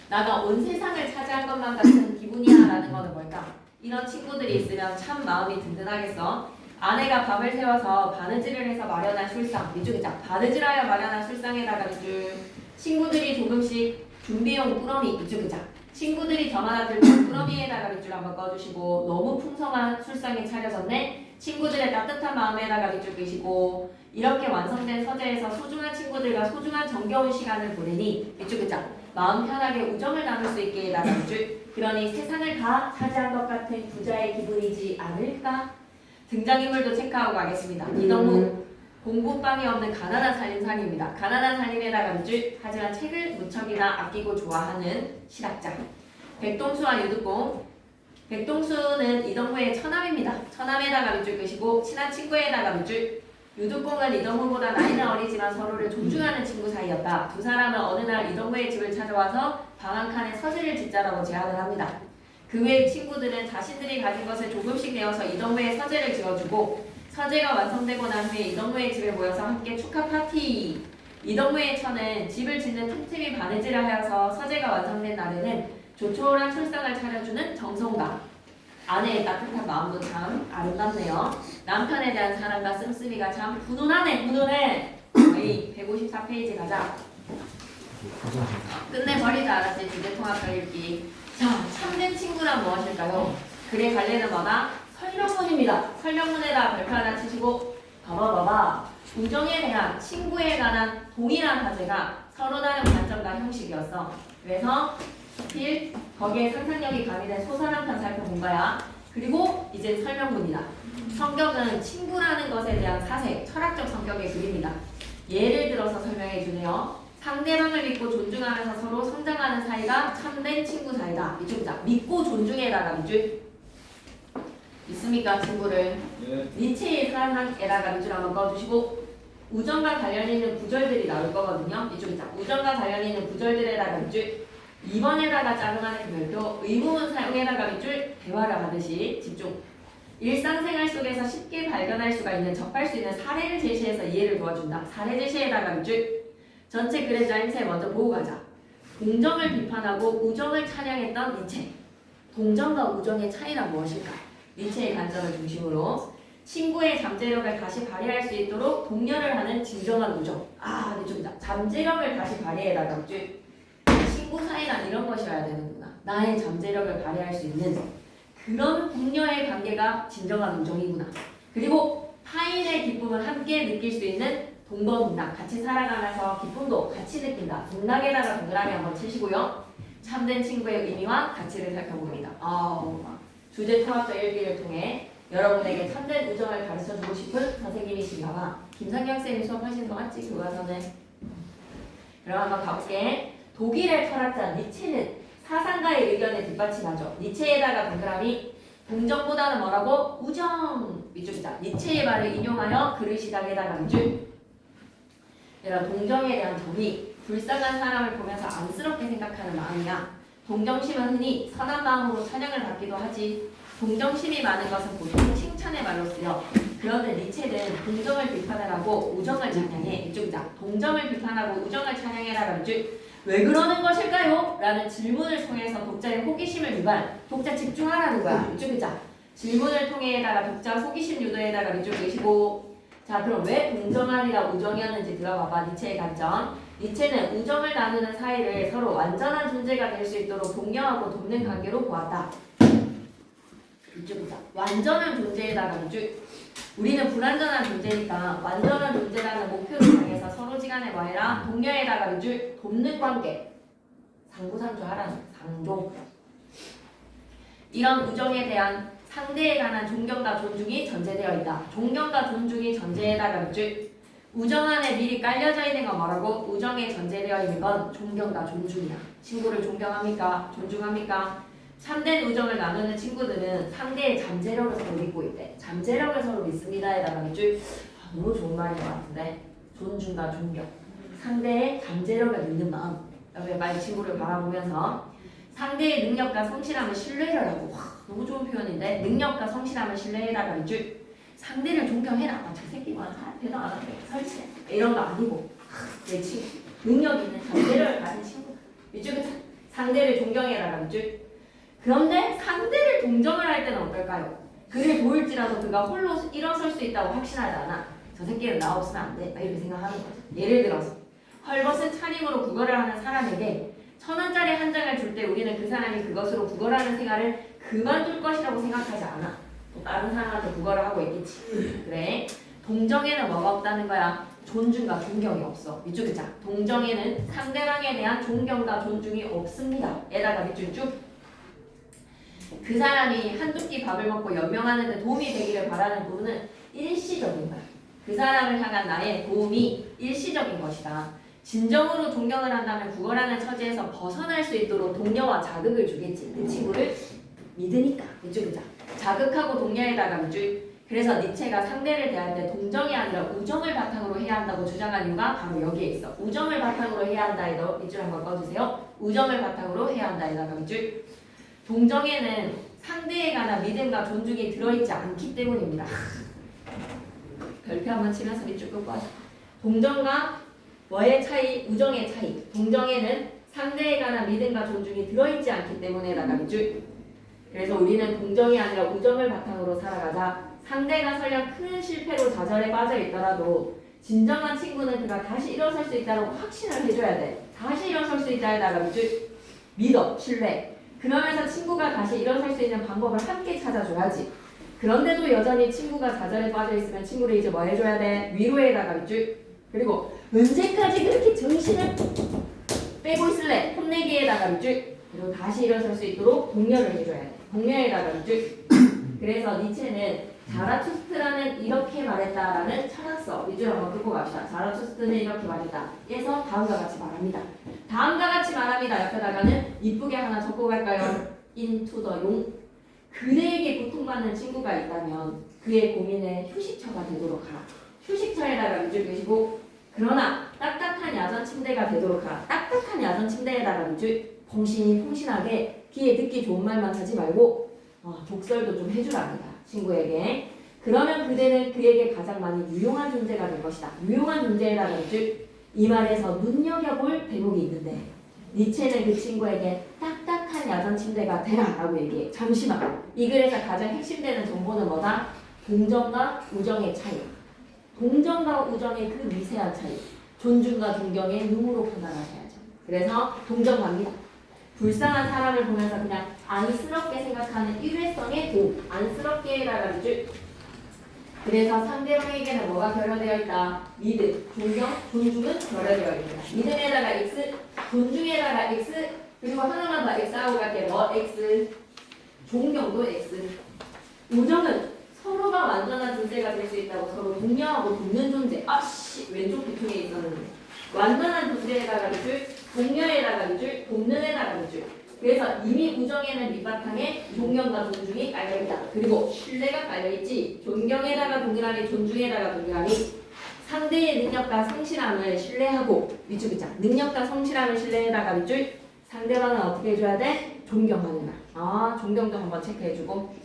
나가 온 세상을 차지한 것만 같은 기분이야 라는 것은 뭘까? 이런 친구들이 있으면 참 마음이 든든하겠어. 아내가 밤을 새워서 바느질을 해서 마련한 술상, 이쪽이자 바느질하여 마련한 술상에다가 밑줄 친구들이 조금씩 준비해온 꾸러미, 이쪽이자 친구들이 점 하나 들고 꾸러미에다가 밑줄 한번 꺼주시고 너무 풍성한 술상이 차려졌네. 친구들의 따뜻한 마음에다가 밑줄 끄시고 이렇게 완성된 서재에서 소중한 친구들과 소중한 정겨운 시간을 보내니 이쪽이자 마음 편하게 우정을 나눌 수 있게 에다가 밑줄 그러니 세상을 다 차지한 것 같은 부자의 기분이지 않을까? 등장인물도 체크하고 가겠습니다. 이동무 공부방이 없는 가난한 살림살이입니다. 가난한 살림에다가 밑줄 하지만 책을 무척이나 아끼고 좋아하는 실학자. 백동수와 유두공. 백동수는 이동무의 처남입니다. 처남에다가 밑줄 끄시고 친한 친구에다가 밑줄. 유두공은 이동무보다 나이는 어리지만 서로를 존중하는 친구 사이였다. 두 사람은 어느 날 이동무의 집을 찾아와서 방 한 칸에 서재를 짓자라고 제안을 합니다. 그 외 친구들은 자신들이 가진 것을 조금씩 내어서 이동무의 서재를 지어주고 서재가 완성되고 난 후에 이동무의 집에 모여서 함께 축하 파티. 이동무의 처는 집을 짓는 틈틈이 바느질을 하여서 서재가 완성된 날에는 조촐한 술상을 차려주는 정성가. 아내의 따뜻한 마음도 참 아름답네요. 남편에 대한 사랑과 씀씀이가 참 훈훈하네. 훈훈해. 저희 154페이지 가자. 끝내버리자. 알았지? 주제통합적 읽기. 자, 참된 친구란 무엇일까요? 글의 갈래는 뭐다? 설명문입니다. 설명문에다 별표 하나 치시고 봐봐. 우정에 대한 친구에 관한 동일한 화제가 서로 다른 관점과 형식이었어. 그래서 필 거기에 상상력이 가미된 소설 한 편 살펴본 거야. 그리고 이제 설명문이다. 성격은 친구라는 것에 대한 사색, 철학적 성격의 글입니다. 예를 들어서 설명해 주네요. 상대방을 믿고 존중하면서 서로 성장하는 사이가 참된 친구 사이다. 이쪽이다. 믿고 존중해라가 밑줄. 있습니까 친구를? 네. 니체의 사랑에다가 밑줄 한번 꺼주시고 우정과 관련 있는 구절들이 나올 거거든요. 이쪽이다. 우정과 관련 있는 구절들에다가 밑줄. 2번에다가 짜증하는 그 별표. 의문문 사용에다가 밑줄. 대화를 하듯이 집중. 일상생활 속에서 쉽게 발견할 수가 있는 접할 수 있는 사례를 제시해서 이해를 도와준다. 사례 제시에다가 밑줄. 전체 글의 짜임새 먼저 보고 가자. 동정을 비판하고 우정을 찬양했던 니체. 동정과 우정의 차이란 무엇일까? 니체의 관점을 중심으로 친구의 잠재력을 다시 발휘할 수 있도록 독려를 하는 진정한 우정. 아, 네, 좀 잠재력을 다시 발휘해다가 밑줄. 친구 사이란 이런 것이어야 되는구나. 나의 잠재력을 발휘할 수 있는 그런 동료의 관계가 진정한 우정이구나. 그리고 타인의 기쁨을 함께 느낄 수 있는 동거동락. 같이 살아가면서 기쁨도 같이 느낀다. 동락에다가 동그라미 한번 치시고요. 참된 친구의 의미와 가치를 살펴봅니다. 주제 통합적 읽기를 통해 여러분에게 참된 우정을 가르쳐주고 싶은 선생님이신가 봐. 김상경 쌤이 수업하시는 거 맞지? 교과서는. 그럼 한번 가볼게. 독일의 철학자 니체는 사상가의 의견에 뒷받침하죠. 니체에다가 동그라미. 동정보다는 뭐라고? 우정. 밑줄이다. 니체의 말을 인용하여 글을 시작에다가 밑줄. 이런 동정에 대한 정의. 불쌍한 사람을 보면서 안쓰럽게 생각하는 마음이야. 동정심은 흔히 선한 마음으로 찬양을 받기도 하지. 동정심이 많은 것은 보통 칭찬의 말로 쓰여 그런데 니체는 동정을 비판을 하고 우정을 찬양해. 이쪽이자. 동정을 비판하고 우정을 찬양해라라는 왜 그러는 것일까요? 라는 질문을 통해서 독자의 호기심을 유발, 독자 집중하라는 거야. 이쪽이자. 질문을 통해다가 독자 호기심 유도에다가 이쪽 계시고. 자, 그럼 왜 동정이 아니라 우정이었는지 들어봐봐. 니체의 관점. 니체는 우정을 나누는 사이를 서로 완전한 존재가 될 수 있도록 독려하고 돕는 관계로 보았다. 이쪽이자. 완전한 존재에다가 이쪽. 우리는 불완전한 존재니까 완전한 존재라는 목표를 향해서 서로지간에 뭐해라? 동료에다가 이쪽 돕는 관계. 상부상조하라는 상조. 이런 우정에 대한 상대에 관한 존경과 존중이 전제되어 있다. 존경과 존중이 전제에다가 이쪽 우정 안에 미리 깔려져 있는 건 뭐라고? 우정에 전제되어 있는 건 존경과 존중이야. 친구를 존경합니까? 존중합니까? 참된 우정을 나누는 친구들은 상대의 잠재력을 서로 믿고 있대. 잠재력을 서로 믿습니다에다가 이쪽 너무 좋은 말인 것 같은데 존중과 존경. 상대의 잠재력을 믿는 마음. 여기 말 친구를 바라보면서 상대의 능력과 성실함을 신뢰를 하고 너무 좋은 표현인데 능력과 성실함을 신뢰해다가 이쪽 상대를 존경해라. 아, 저 새끼만 대도 안 하네. 설치해. 이런 거 아니고 내 친구. 능력 있는 잠재력을 가진 친구. 이쪽에 상대를 존경해라. 이쪽. 그런데 상대를 동정을 할 때는 어떨까요? 그를 도울지라도 그가 홀로 일어설 수 있다고 확신하지 않아. 저 새끼는 나 없으면 안 돼. 이렇게 생각하는 거죠. 예를 들어서 헐벗은 차림으로 구걸을 하는 사람에게 1,000원짜리 한 장을 줄 때 우리는 그 사람이 그것으로 구걸하는 생활을 그만둘 것이라고 생각하지 않아. 또 다른 사람한테 구걸을 하고 있겠지. 그래. 동정에는 뭐가 없다는 거야? 존중과 존경이 없어. 이쪽에 자. 동정에는 상대방에 대한 존경과 존중이 없습니다. 에다가 밑줄 쭉. 그 사람이 한두 끼 밥을 먹고 연명하는 데 도움이 되기를 바라는 부분은 일시적인 거야. 그 사람을 향한 나의 도움이 일시적인 것이다. 진정으로 존경을 한다면 구걸하는 처지에서 벗어날 수 있도록 독려와 자극을 주겠지. 그 친구를 믿으니까. 이쪽이자. 자극하고 독려에다가 밑줄. 그래서 니체가 상대를 대할 때 동정이 아니라 우정을 바탕으로 해야 한다고 주장한 이유가 바로 여기에 있어. 우정을 바탕으로 해야 한다에도 밑줄 한번 꺼주세요. 우정을 바탕으로 해야 한다에다가 밑줄. 동정에는 상대에 관한 믿음과 존중이 들어있지 않기 때문입니다. 별표 한번 치면서 밑줄 끄고 하자. 동정과 뭐의 차이? 우정의 차이. 동정에는 상대에 관한 믿음과 존중이 들어있지 않기 때문에다가 밑줄. 그래서 우리는 동정이 아니라 우정을 바탕으로 살아가자. 상대가 설령 큰 실패로 좌절에 빠져 있더라도 진정한 친구는 그가 다시 일어설 수 있다고 확신을 해줘야 돼. 다시 일어설 수 있다에다가 밑줄. 믿어, 신뢰. 그러면서 친구가 다시 일어설 수 있는 방법을 함께 찾아줘야지. 그런데도 여전히 친구가 좌절에 빠져 있으면 친구를 이제 뭐 해줘야 돼? 위로에다가 밑줄. 그리고 언제까지 그렇게 정신을 빼고 있을래? 혼내기에다가 밑줄. 그리고 다시 일어설 수 있도록 독려를 해줘야 돼. 독려에다가 밑줄. 그래서 니체는 자라투스트라는 이렇게 말했다라는 철학서 밑줄 한번 끄고 갑시다. 자라투스트는 이렇게 말했다. 그래서 다음과 같이 말합니다. 다음과 같이 말합니다. 옆에다가는 이쁘게 하나 적고 갈까요? into the 용. 그대에게 고통받는 친구가 있다면 그의 고민에 휴식처가 되도록 하라. 휴식처에다가 밑줄 그시고 그러나 딱딱한 야전 침대가 되도록 하라. 딱딱한 야전 침대에다가 밑줄 봉신하게 귀에 듣기 좋은 말만 하지 말고 독설도 좀 해주랍니다. 친구에게. 그러면 그대는 그에게 가장 많이 유용한 존재가 될 것이다. 유용한 존재에다가 밑줄. 이 말에서 눈여겨볼 대목이 있는데 니체는 그 친구에게 딱딱한 야전 침대가 되라 라고 얘기해. 잠시만. 이 글에서 가장 핵심되는 정보는 뭐다? 동정과 우정의 차이. 동정과 우정의 그 미세한 차이. 존중과 존경의 눈으로 판단하셔야죠. 그래서 동정 갑니다. 불쌍한 사람을 보면서 그냥 안쓰럽게 생각하는 일회성의 도. 안쓰럽게라가 밑줄. 그래서 상대방에게는 뭐가 결여되어 있다? 믿음, 존경, 존중은 결여되어 있다. 믿음에다가 X, 존중에다가 X, 그리고 하나만 더 X하고 갈게. 뭐? X. 존경도 X. 우정은 서로가 완전한 존재가 될 수 있다고 서로 독려하고 돕는 존재. 아씨, 왼쪽 뒤통에 있었는데. 완전한 존재에다가 밑줄, 독려에다가 밑줄, 돕는 에다가 밑줄. 그래서 이미 우정에는 밑바탕에 존경과 존중이 깔려있다. 그리고 신뢰가 깔려있지. 존경에다가 동일하니 존중에다가 동일하니 상대의 능력과 성실함을 신뢰하고 밑줄 있자. 능력과 성실함을 신뢰에다가 밑줄. 상대방은 어떻게 해줘야 돼? 존경하는 말. 존경도 한번 체크해주고.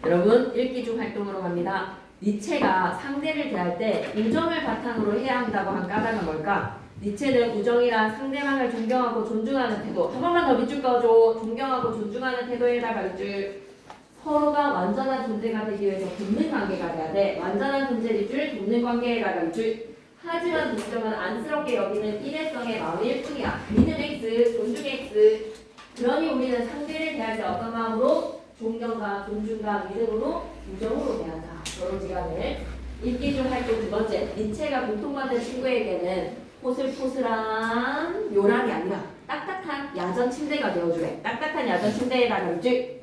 여러분 읽기 중 활동으로 갑니다. 니체가 상대를 대할 때 우정을 바탕으로 해야 한다고 한 까닭은 뭘까? 니체는 우정이란 상대방을 존경하고 존중하는 태도. 한 번만 더 밑줄 그어줘. 존경하고 존중하는 태도에다가 밑줄. 서로가 완전한 존재가 되기 위해서 돕는 관계가 돼야 돼. 완전한 존재 밑줄, 돕는 관계에다가 밑줄. 하지만 동정은 안쓰럽게 여기는 일회성의 마음일 뿐이야. 믿음 X, 존중 X. 그러니 우리는 상대를 대할 때 어떤 마음으로? 존경과 존중과 믿음으로 우정으로 대한다. 여러지간을 읽기 중 활동 두 번째. 니체가 고통받는 친구에게는 포슬포슬한 요람이 아니라 딱딱한 야전 침대가 되어주래. 딱딱한 야전 침대에다가 밑줄.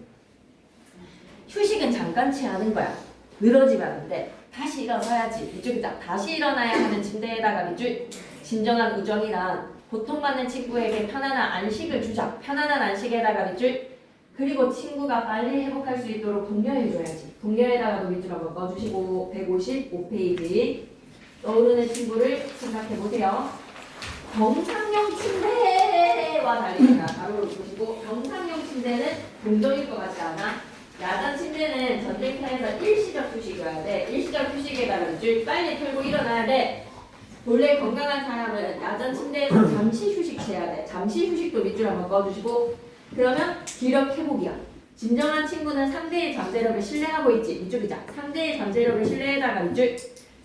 휴식은 잠깐 취하는 거야. 늘어지면 안 돼. 다시 일어나야지. 이쪽이다. 다시 일어나야 하는 침대에다가 밑줄. 진정한 우정이란 고통받는 친구에게 편안한 안식을 주자. 편안한 안식에다가 밑줄. 그리고 친구가 빨리 회복할 수 있도록 독려해줘야지. 독려에다가도 밑줄 한번 꺼주시고 155페이지 떠오르는 친구를 생각해보세요. 병상용 침대와 달리니까 가로로 보시고 병상용 침대는 동정일 것 같지 않아? 야단 침대는 전쟁터에서 일시적 휴식이어야 돼. 일시적 휴식에다가 밑줄 빨리 털고 일어나야 돼. 본래 건강한 사람은 야전 침대에서 잠시 휴식 취해야 돼. 잠시 휴식도 밑줄 한번 꺼주시고 그러면 기력 회복이야. 진정한 친구는 상대의 잠재력을 신뢰하고 있지. 이쪽이자. 상대의 잠재력을 신뢰에다가 밑줄.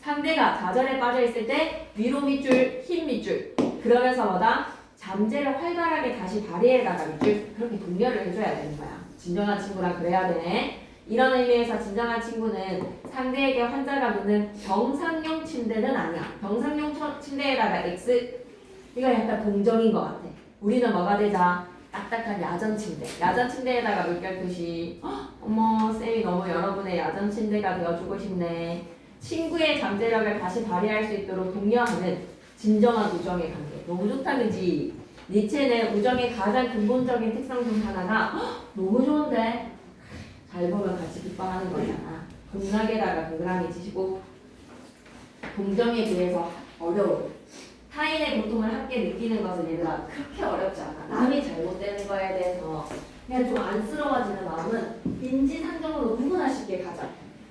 상대가 좌절에 빠져있을 때 위로 밑줄, 힘 밑줄. 그러면서 뭐다? 잠재력 활발하게 다시 발휘에다가 밑줄. 그렇게 독려를 해줘야 되는 거야. 진정한 친구랑 그래야 되네. 이런 의미에서 진정한 친구는 상대에게 환자가 눕는 병상용 침대는 아니야. 병상용 침대에다가 X. 이거 약간 동정인 것 같아. 우리는 뭐가 되자? 딱딱한 야전 침대. 야전 침대에다가 물결 표시. 어머, 쌤이 너무 여러분의 야전 침대가 되어주고 싶네. 친구의 잠재력을 다시 발휘할 수 있도록 독려하는 진정한 우정의 관계. 너무 좋다, 그지? 니체는 우정의 가장 근본적인 특성 중 하나가 너무 좋은데 잘 보면 같이 기뻐하는 거잖아. 동락에다가 동그라미 치시고 동정에 비해서 어려워. 타인의 고통을 함께 느끼는 것은 얘들아 그렇게 어렵지 않아. 남이 잘못되는 거에 대해서 그냥 좀 안쓰러워지는 마음은 인지상정으로 누구나 쉽게 가져.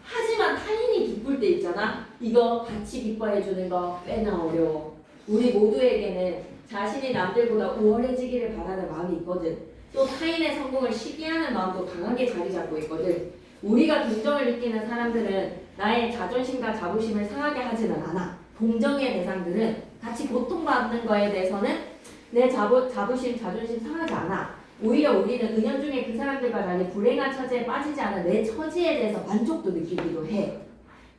하지만 타인이 기쁠 때 있잖아. 이거 같이 기뻐해 주는 거 꽤나 어려워. 우리 모두에게는 자신이 남들보다 우월해지기를 바라는 마음이 있거든. 또 타인의 성공을 시기하는 마음도 강하게 자리 잡고 있거든. 우리가 동정을 느끼는 사람들은 나의 자존심과 자부심을 상하게 하지는 않아. 동정의 대상들은 같이 고통받는 거에 대해서는 내 자부심, 자존심 상하지 않아. 오히려 우리는 은연중에 그 사람들과 달리 불행한 처지에 빠지지 않은 내 처지에 대해서 만족도 느끼기도 해.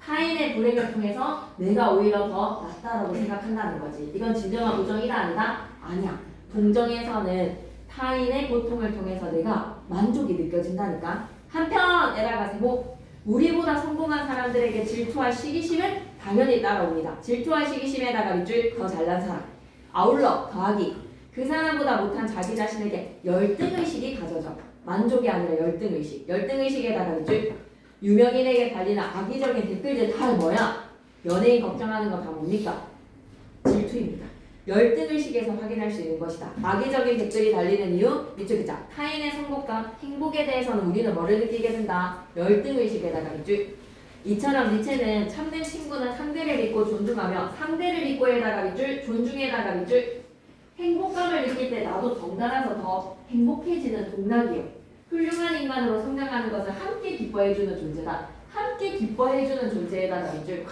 타인의 불행을 통해서 내가 오히려 더 낫다라고 생각한다는 거지. 이건 진정한 우정이다 아니다? 아니야. 동정에서는 타인의 고통을 통해서 내가 만족이 느껴진다니까. 한편에다가 세모 우리보다 성공한 사람들에게 질투와 시기심은 당연히 따라옵니다. 질투와 시기심에다가 밑줄 더 잘난 사람. 아울러 더하기 그 사람보다 못한 자기 자신에게 열등의식이 가져져. 만족이 아니라 열등의식. 열등의식에다가 밑줄 유명인에게 달리는 악의적인 댓글들 다 뭐야? 연예인 걱정하는 거 다 뭡니까? 질투입니다. 열등의식에서 확인할 수 있는 것이다. 악의적인 댓글이 달리는 이유? 밑줄기자. 타인의 성공과 행복에 대해서는 우리는 뭐를 느끼게 된다? 열등의식에다가 밑줄. 이처럼 니체는 참된 친구는 상대를 믿고 존중하며 상대를 믿고에다가 밑줄, 존중에다가 밑줄. 행복감을 느낄 때 나도 덩달아서 더 행복해지는 동락이요. 훌륭한 인간으로 성장하는 것을 함께 기뻐해주는 존재다. 함께 기뻐해주는 존재에다가 밑줄.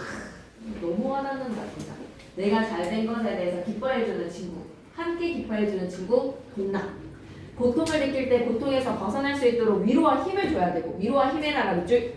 너무 와닿는다 진짜. 내가 잘된 것에 대해서 기뻐해주는 친구. 함께 기뻐해주는 친구. 동락. 고통을 느낄 때 고통에서 벗어날 수 있도록 위로와 힘을 줘야 되고 위로와 힘에다가 밑줄.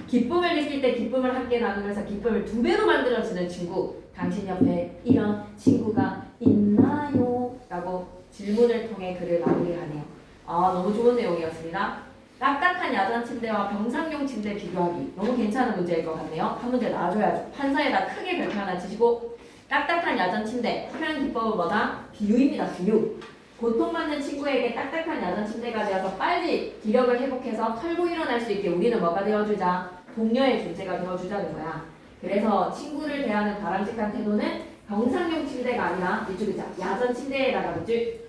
기쁨을 느낄 때 기쁨을 함께 나누면서 기쁨을 2배로 만들어주는 친구. 당신 옆에 이런 친구가 있나요? 라고 질문을 통해 글을 마무리하네요. 너무 좋은 내용이었습니다. 딱딱한 야전 침대와 병상용 침대 비교하기. 너무 괜찮은 문제일 것 같네요. 한 문제 놔줘야죠. 판서에다 크게 별표 하나 치시고 딱딱한 야전 침대. 표현 기법은 뭐다? 비유입니다. 비유. 고통받는 친구에게 딱딱한 야전 침대가 되어서 빨리 기력을 회복해서 털고 일어날 수 있게 우리는 뭐가 되어주자? 동료의 존재가 되어주자는 거야. 그래서 친구를 대하는 바람직한 태도는 병상용 침대가 아니라 이쪽이자 야전 침대에다가 밑줄.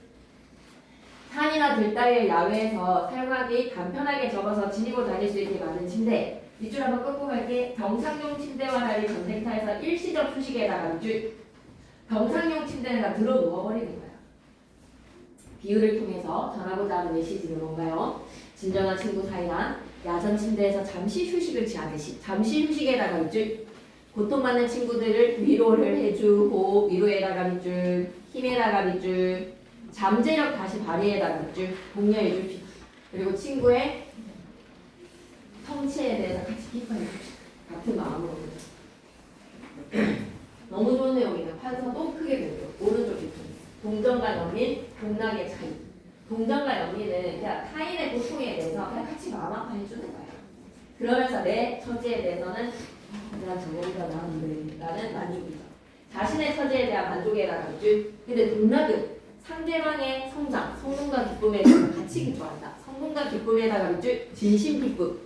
산이나 들 따위의 야외에서 사용하기 간편하게 접어서 지니고 다닐 수 있게 만든 침대. 밑줄 한번 끊고 갈게. 병상용 침대와 달리 전쟁터에서 일시적 휴식에다가 밑줄. 병상용 침대에다 들어 누워버리는 거야. 비유를 통해서 전하고자 하는 메시지는 뭔가요? 진정한 친구 사이란 야전 침대에서 잠시 휴식을 취하듯이 잠시 휴식에다가 밑줄. 고통받는 친구들을 위로를 해주고 위로에다가 밑줄, 힘에다가 밑줄, 잠재력 다시 발휘에다가 밑줄, 독려해 줍시다. 그리고 친구의 성취에 대해서 같이 기뻐해 줍시다. 같은 마음으로. 너무 좋은 내용이네요. 판서 또 크게 배우죠. 오른쪽 뒤편. 동정과 연민, 동락의 차이. 동정과 연민은 그냥 타인의 고통에 대해서 그냥 같이 마음 아파해 주는 거예요. 그러면서 내 처지에 대해서는 난 저거보다 나은데 라는 만족이죠. 자신의 처지에 대한 만족에다가 밑줄. 근데 동락은 상대방의 성장, 성공과 기쁨에 대해서 같이 기뻐한다. 성공과 기쁨에다가 밑줄. 진심 기쁨.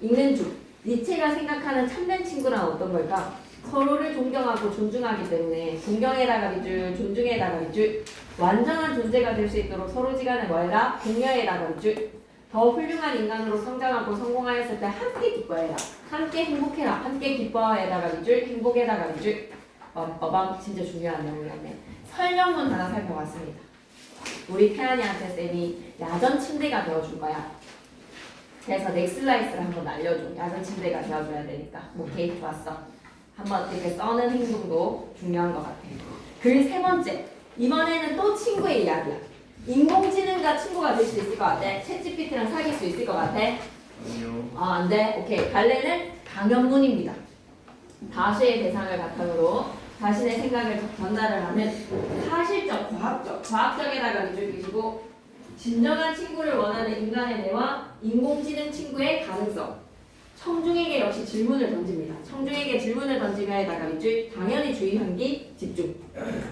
읽는 중. 니체가 생각하는 참된 친구란 어떤 걸까? 서로를 존경하고 존중하기 때문에 존경에다가 밑줄, 존중에다가 밑줄. 완전한 존재가 될 수 있도록 서로지간에 뭐해라? 공여에다가 밑줄. 더 훌륭한 인간으로 성장하고 성공하였을 때 함께 기뻐해라. 함께 행복해라. 함께 기뻐에다가 밑줄, 행복에다가 밑줄. 빠밤 진짜 중요한 내용이었네. 설명문 하나 살펴봤습니다. 우리 태안이한테 쌤이 야전 침대가 되어줄 거야. 그래서 넥슬라이스를 한번 알려줘. 야전 침대가 되어줘야 되니까. 오케이, 좋았어. 한번 이렇게 써는 행동도 중요한 것 같아. 글 세 번째. 이번에는 또 친구의 이야기야. 인공지능과 친구가 될 수 있을 것 같아? 챗GPT랑 사귈 수 있을 것 같아? 아니요. 안 돼? 오케이. 갈래는 강연문입니다. 다수의 대상을 바탕으로 자신의 생각을 전달을 하는 사실적, 과학적에다가 밑줄 끼시고 진정한 친구를 원하는 인간의 뇌와 인공지능 친구의 가능성. 청중에게 역시 질문을 던집니다. 청중에게 질문을 던지면에다가 밑줄. 당연히 주의 환기 집중.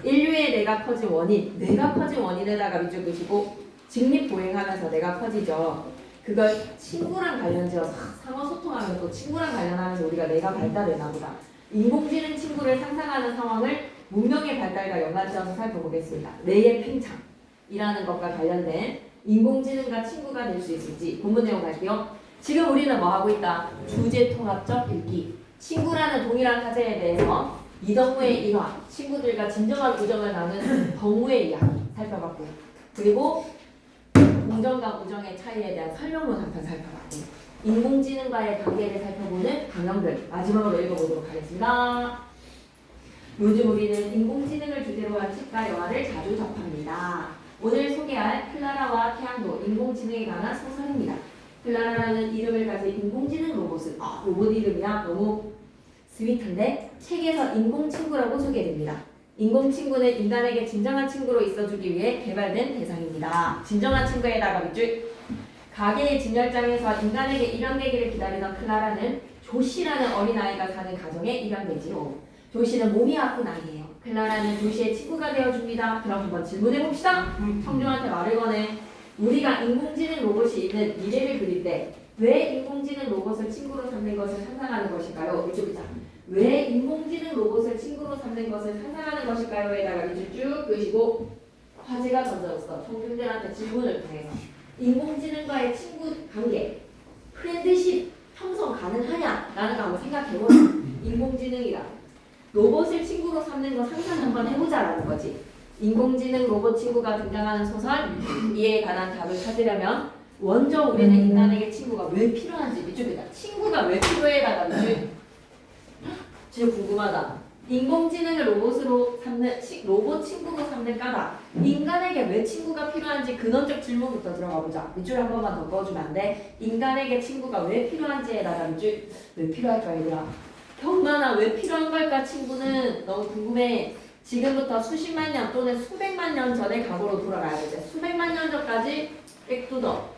인류의 뇌가 커진 원인. 뇌가 커진 원인에다가 밑줄 끄시고 직립 보행하면서 뇌가 커지죠. 그걸 친구랑 관련지어서 상호 소통하면 또 친구랑 관련하면서 우리가 뇌가 발달되나 보다. 인공지능 친구를 상상하는 상황을 문명의 발달과 연관지어서 살펴보겠습니다. 뇌의 팽창이라는 것과 관련된 인공지능과 친구가 될 수 있을지 본문 내용 갈게요. 지금 우리는 뭐 하고 있다? 주제 통합적 읽기. 친구라는 동일한 사제에 대해서 이덕무의 일화, 친구들과 진정한 우정을 나눈 덕무의 이야기 살펴봤고요. 그리고 동정과 우정의 차이에 대한 설명문 한 편 살펴봤고, 인공지능과의 관계를 살펴보는 강령들 마지막으로 읽어보도록 하겠습니다. 요즘 우리는 인공지능을 주제로 한 책과 영화를 자주 접합니다. 오늘 소개할 클라라와 태양도 인공지능에 관한 소설입니다. 클라라라는 이름을 가진 인공지능 로봇은 로봇 이름이야 너무 스윗한데 책에서 인공친구라고 소개됩니다. 인공친구는 인간에게 진정한 친구로 있어주기 위해 개발된 대상입니다. 진정한 친구에다가 밑줄. 가게의 진열장에서 인간에게 입양되기를 기다리던 클라라는 조씨라는 어린아이가 사는 가정에 입양되지요. 조씨는 몸이 아픈 아이예요. 클라라는 조씨의 친구가 되어줍니다. 그럼 한번 질문해봅시다. 청중한테 말을 거네. 우리가 인공지능 로봇이 있는 미래를 그릴 때 왜 인공지능 로봇을 친구로 삼는 것을 상상하는 것일까요? 이쪽이자. 왜 인공지능 로봇을 친구로 삼는 것을 상상하는 것일까요? 에다가 밑줄 쭉 끄시고 화제가 던져졌어. 청중들한테 질문을 통해서 인공지능과의 친구 관계, 프렌드십 형성 가능하냐? 라는 거 한번 생각해보자. 인공지능이라 로봇을 친구로 삼는 거 상상 한번 해보자라는 거지. 인공지능 로봇 친구가 등장하는 소설, 이에 관한 답을 찾으려면 먼저 우리는 인간에게 친구가 왜 필요한지 밑줄이다. 친구가 왜 필요해라가 밑줄. 진짜 궁금하다. 인공지능을 로봇으로 삼는 로봇 친구로 삼는 까닭. 인간에게 왜 친구가 필요한지 근원적 질문부터 들어가 보자. 밑줄 한 번만 더 꺼주면 안 돼? 인간에게 친구가 왜 필요한지에다가 밑줄. 왜 필요할까 얘들아? 경만아 왜 필요한 걸까? 친구는 너무 궁금해. 지금부터 수십만 년 또는 수백만 년 전의 과거로 돌아가야 돼. 수백만 년 전까지 백두더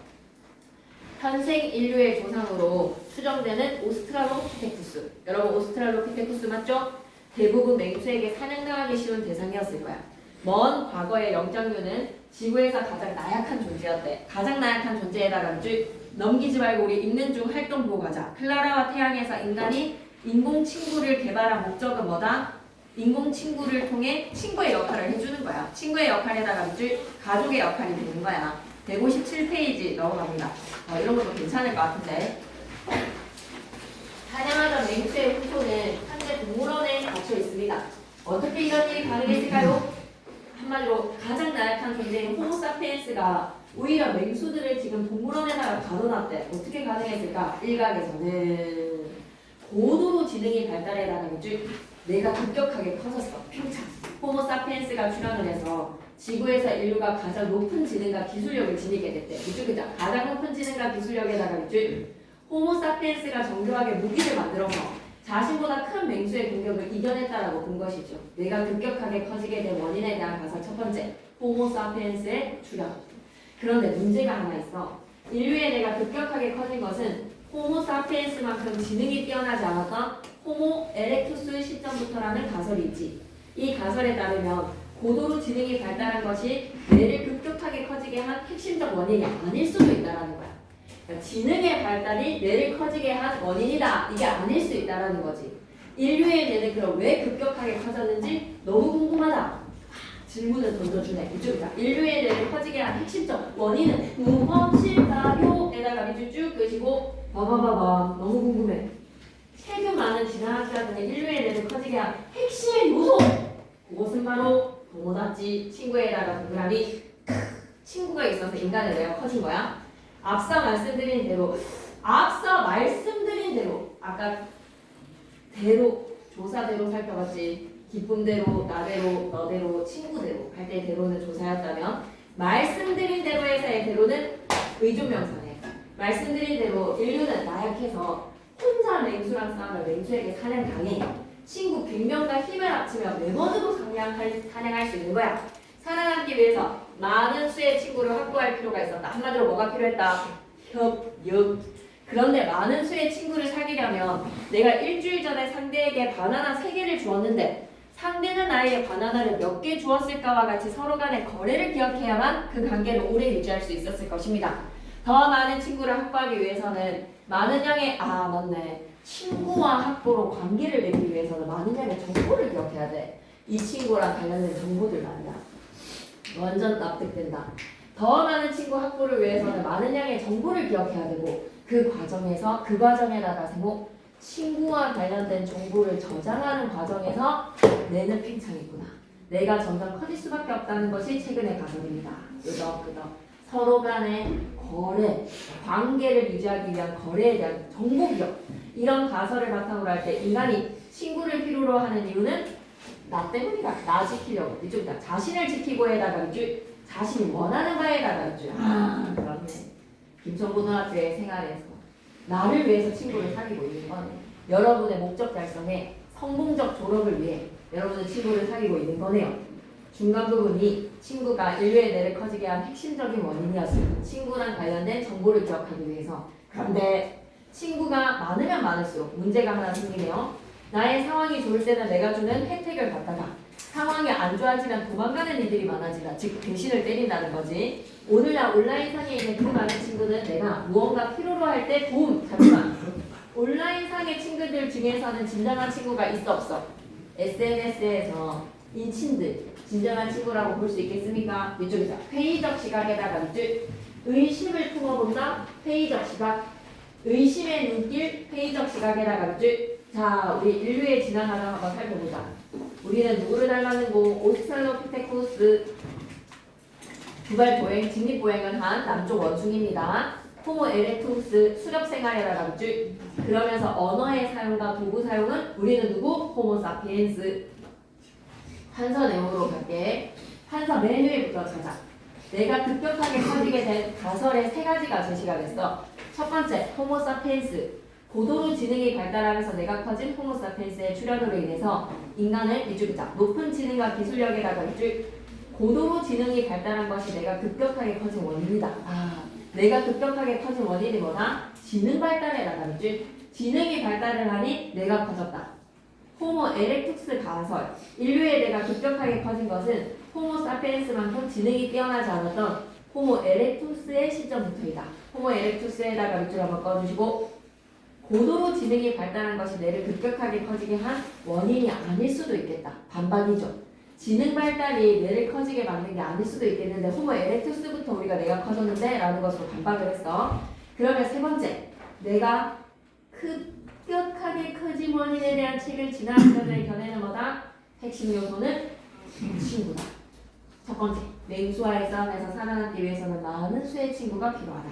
현생 인류의 조상으로 추정되는 오스트랄로피테쿠스. 여러분 오스트랄로피테쿠스 맞죠? 대부분 맹수에게 사냥당하기 쉬운 대상이었을 거야. 먼 과거의 영장류는 지구에서 가장 나약한 존재였대. 가장 나약한 존재에다가 쭉 넘기지 말고 우리 읽는 중 활동 보고 가자. 클라라와 태양에서 인간이 인공친구를 개발한 목적은 뭐다? 인공친구를 통해 친구의 역할을 해주는 거야. 친구의 역할에다가 밑줄 가족의 역할이 되는 거야. 157페이지 넘어갑니다. 이런 것도 괜찮을 것 같은데. 닫혀 있습니다. 어떻게 이런 일이 가능했을까요? 한마디로 가장 나약한 존재인 호모사피엔스가 오히려 맹수들을 지금 동물원에다가 가둬놨대. 어떻게 가능했을까? 일각에서는 고도로 지능이 발달해나가겠죠. 내가 급격하게 커졌어. 평창. 호모사피엔스가 출현을 해서 지구에서 인류가 가장 높은 지능과 기술력을 지니게 됐대. 이쪽이죠. 가장 높은 지능과 기술력에다가 있죠. 호모사피엔스가 정교하게 무기를 만들어서 자신보다 큰 맹수의 공격을 이겨냈다라고 본 것이죠. 내가 급격하게 커지게 된 원인에 대한 가설 첫 번째, 호모사피엔스의 출현. 그런데 문제가 하나 있어. 인류의 뇌가 급격하게 커진 것은 호모사피엔스만큼 지능이 뛰어나지 않았던 호모 에렉투스 시점부터라는 가설이 있지. 이 가설에 따르면 고도로 지능이 발달한 것이 뇌를 급격하게 커지게 한 핵심적 원인이 아닐 수도 있다는 거야. 그러니까 지능의 발달이 뇌를 커지게 한 원인이다. 이게 아닐 수 있다는 거지. 인류의 뇌는 그럼 왜 급격하게 커졌는지 너무 궁금하다. 질문을 던져주네. 이쪽이다. 인류의 뇌를 커지게 한 핵심적 원인은 무엇일까요? 에다가 밑줄 쭉 끄시고 봐봐봐봐. 너무 궁금해. 세균 많은 진화학자들은 인류의 뇌를 커지게 한 핵심의 요소! 그것은 바로 도모다치 친구에다가 동그라미 친구가 있어서 인간의 뇌가 커진 거야. 앞서 말씀드린 대로 아까 대로 조사대로 살펴봤지. 기쁨대로, 나대로, 너대로, 친구대로 할 때 대로는 조사였다면 말씀드린 대로에서의 대로는 의존명사네. 말씀드린 대로 인류는 나약해서 혼자 맹수랑 싸우면 맹수에게 사냥당해. 친구 100명과 힘을 합치면 메모드도 사냥할 수 있는 거야. 살아남기 위해서 많은 수의 친구를 확보할 필요가 있었다. 한마디로 뭐가 필요했다? 협력. 그런데 많은 수의 친구를 사귀려면 내가 일주일 전에 상대에게 바나나 3개를 주었는데 상대는 나에게 바나나를 몇 개 주었을까와 같이 서로 간의 거래를 기억해야만 그 관계를 오래 유지할 수 있었을 것입니다. 더 많은 친구를 확보하기 위해서는 많은 양의 맞네. 친구와 확보로 관계를 맺기 위해서는 많은 양의 정보를 기억해야 돼. 이 친구랑 관련된 정보들 말이야. 완전 납득된다. 더 많은 친구 확보를 위해서는 많은 양의 정보를 기억해야 되고 그 과정에다가 세모 친구와 관련된 정보를 저장하는 과정에서 내는 팽창이구나. 내가 점점 커질 수밖에 없다는 것이 최근의 가설입니다. 끄덕끄덕. 서로 간의 거래, 관계를 유지하기 위한 거래에 대한 정보 기억. 이런 가설을 바탕으로 할 때 인간이 친구를 필요로 하는 이유는 나 때문이다. 나 지키려고. 이쪽이다. 자신을 지키고에다가 이쪽 자신이 원하는 바에다가 이쪽. 그렇네. 김천고등학교의 생활에서 나를 위해서 친구를 사귀고 있는 거네. 여러분의 목적 달성에 성공적 졸업을 위해 여러분의 친구를 사귀고 있는 거네요. 중간 부분이 친구가 인류의 뇌를 커지게 한 핵심적인 원인이었습니다. 친구랑 관련된 정보를 기억하기 위해서. 그런데 친구가 많으면 많을수록 문제가 하나 생기네요. 나의 상황이 좋을 때는 내가 주는 혜택을 받다가 상황이 안 좋아지면 도망가는 이들이 많아지다. 즉 배신을 때린다는 거지. 오늘날 온라인상에 있는 그 많은 친구는 내가 무언가 필요로 할 때 잠시만. 온라인상의 친구들 중에서는 진정한 친구가 있어 없어? SNS에서 인친들 진정한 친구라고 볼 수 있겠습니까? 이쪽이다. 회의적 시각에다가 밑줄 의심을 품어본다. 회의적 시각 의심의 눈길 회의적 시각에다가 밑줄. 자, 우리 인류의 진화 과정 한번 살펴보자. 우리는 누구를 닮았는고? 오스트랄로피테쿠스 두발 보행, 직립보행을 한 남쪽 원숭이입니다. 호모 에렉투스 수렵생활에다가 밑줄. 그러면서 언어의 사용과 도구 사용은 우리는 누구? 호모 사피엔스. 판서 내용으로 갈게. 판서 맨 위에부터 가자. 내가 급격하게 커지게 된 가설의 3가지가 제시가 됐어. 첫 번째, 호모 사피엔스. 고도로 지능이 발달하면서 내가 커진 호모 사피엔스의 출현으로 인해서 인간은 이쪽이자 높은 지능과 기술력에다가 이쪽 고도로 지능이 발달한 것이 내가 급격하게 커진 원인이다. 내가 급격하게 커진 원인이 뭐다? 지능 발달에다가 이쪽 지능이 발달을 하니 내가 커졌다. 호모 에렉투스 가설. 인류의 뇌가 급격하게 커진 것은 호모 사피엔스만큼 지능이 뛰어나지 않았던 호모 에렉투스의 시점부터이다. 호모 에렉투스에다가 밑줄 한번 꺼주시고 고도로 지능이 발달한 것이 뇌를 급격하게 커지게 한 원인이 아닐 수도 있겠다. 반박이죠. 지능 발달이 뇌를 커지게 만든 게 아닐 수도 있겠는데 호모 에렉투스부터 우리가 뇌가 커졌는데 라는 것으로 반박을 했어. 그러면 3번째, 내가 급격하게 커진 원인에 대한 책을 진화한 자들의 견해는 뭐다? 핵심 요소는 친구다. 첫 번째, 맹수와의 싸움에서 살아남기 위해서는 많은 수의 친구가 필요하다.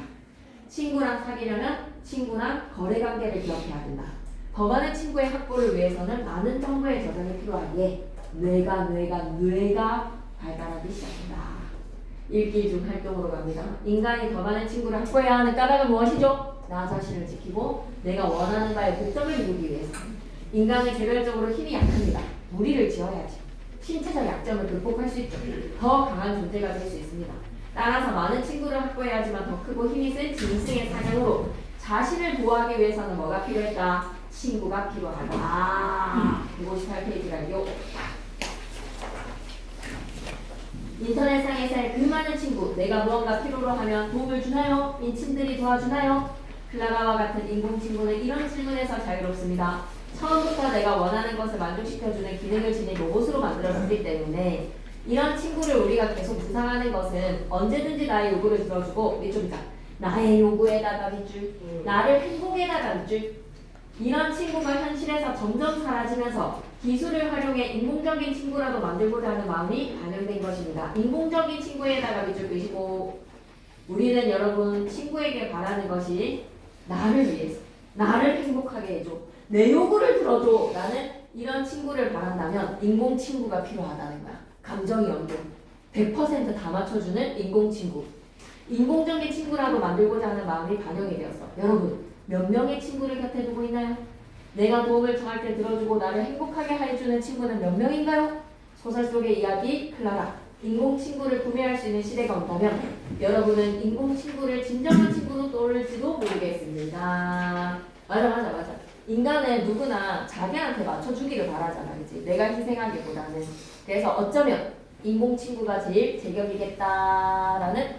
친구랑 사귀려면 친구랑 거래관계를 기억해야 된다. 더 많은 친구의 확보를 위해서는 많은 정보의 저장이 필요하기에 뇌가 발달하기 시작한다. 읽기 중 활동으로 갑니다. 인간이 더 많은 친구를 확보해야 하는 까닭은 무엇이죠? 나 자신을 지키고 내가 원하는 바의 목적을 이루기 위해서. 인간은 개별적으로 힘이 약합니다. 무리를 지어야지. 신체적 약점을 극복할 수 있죠. 더 강한 존재가 될 수 있습니다. 따라서 많은 친구를 확보해야지만 더 크고 힘이 센 짐승의 사냥으로 자신을 보호하기 위해서는 뭐가 필요했다? 친구가 필요하다. 158페이지라요. 인터넷상에서의 그 많은 친구, 내가 무언가 필요로 하면 도움을 주나요? 인친들이 도와주나요? 클라라와 같은 인공친구는 이런 질문에서 자유롭습니다. 처음부터 내가 원하는 것을 만족시켜주는 기능을 지닌 로봇으로 만들어졌기 때문에 이런 친구를 우리가 계속 구상하는 것은 언제든지 나의 요구를 들어주고 이쪽이다. 나의 요구에다가 밑줄, 나를 행복에다가 밑줄. 이런 친구가 현실에서 점점 사라지면서 기술을 활용해 인공적인 친구라도 만들고자 하는 마음이 반영된 것입니다. 인공적인 친구에다가 밑줄 그시고 우리는 여러분 친구에게 바라는 것이 나를 위해서, 나를 행복하게 해줘, 내 요구를 들어줘 라는 이런 친구를 바란다면 인공친구가 필요하다는 거야. 감정이 연동 100% 다 맞춰주는 인공친구. 인공적인 친구라도 만들고자 하는 마음이 반영이 되었어. 여러분 몇 명의 친구를 곁에 두고 있나요? 내가 도움을 청할 때 들어주고 나를 행복하게 해주는 친구는 몇 명인가요? 소설 속의 이야기 클라라. 인공친구를 구매할 수 있는 시대가 온다면 여러분은 인공친구를 진정한 친구로 떠올릴지도 모르겠습니다. 맞아. 인간은 누구나 자기한테 맞춰주기를 바라잖아. 그치? 내가 희생하기보다는. 그래서 어쩌면 인공친구가 제일 제격이겠다라는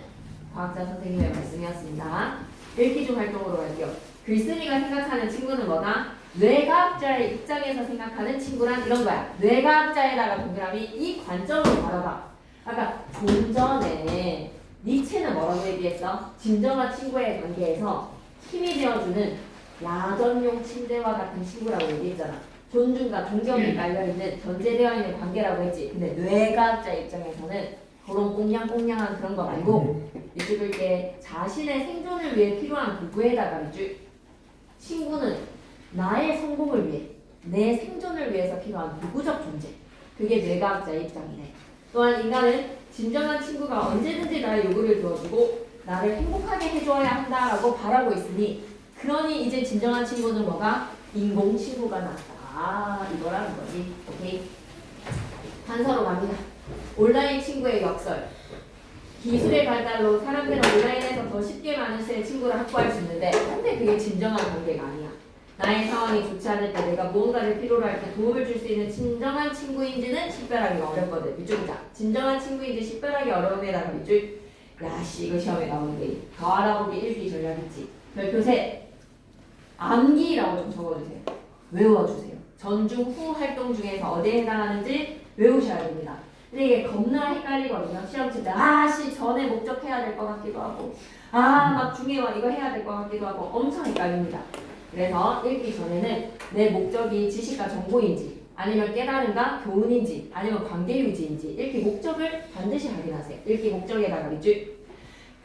과학자 선생님의 말씀이었습니다. 읽기 중 활동으로 갈게요. 글쓴이가 생각하는 친구는 뭐다? 뇌과학자의 입장에서 생각하는 친구란 이런 거야. 뇌과학자에다가 동그라미 이 관점으로 바라봐. 아까 좀 전에 니체는 뭐라고 얘기했어? 진정한 친구의 관계에서 힘이 되어주는 야전용 침대와 같은 친구라고 얘기했잖아. 존중과 존경이 깔려있는 전제되어 있는 관계라고 했지. 근데 뇌과학자 입장에서는 그런 꽁냥꽁냥한 그런 거 말고 이쪽을 게 자신의 생존을 위해 필요한 도구에다가 밑줄. 친구는 나의 성공을 위해 내 생존을 위해서 필요한 도구적 존재. 그게 뇌과학자의 입장이네. 또한 인간은 진정한 친구가 언제든지 나의 요구를 들어주고 나를 행복하게 해줘야 한다라고 바라고 있으니 그러니 이제 진정한 친구는 뭐가? 인공친구가 나왔다. 이거라는 거지. 오케이. 단서로 갑니다. 온라인 친구의 역설. 기술의 발달로 사람들은 온라인에서 더 쉽게 많은 수의 친구를 확보할 수 있는데 근데 그게 진정한 관계가 아니야. 나의 상황이 좋지 않을 때 내가 무언가를 필요로 할 때 도움을 줄 수 있는 진정한 친구인지는 식별하기가 어렵거든. 밑줄이자. 진정한 친구인지 식별하기 어려움에다가 밑줄. 야씨 이거 시험에 나오는데 더 알아보기 읽기 전략 있지. 별표 셋. 암기라고 좀 적어주세요. 외워주세요. 전중 후 활동 중에서 어디에 해당하는지 외우셔야 됩니다. 근데 이게 겁나 헷갈리거든요. 시험 칠 때 아씨 전에 목적 해야 될 것 같기도 하고 막 중에 와 이거 해야 될 것 같기도 하고 엄청 헷갈립니다. 그래서 읽기 전에는 내 목적이 지식과 정보인지 아니면 깨달음과 교훈인지 아니면 관계 유지인지 읽기 목적을 반드시 확인하세요. 읽기 목적에다가 밑줄.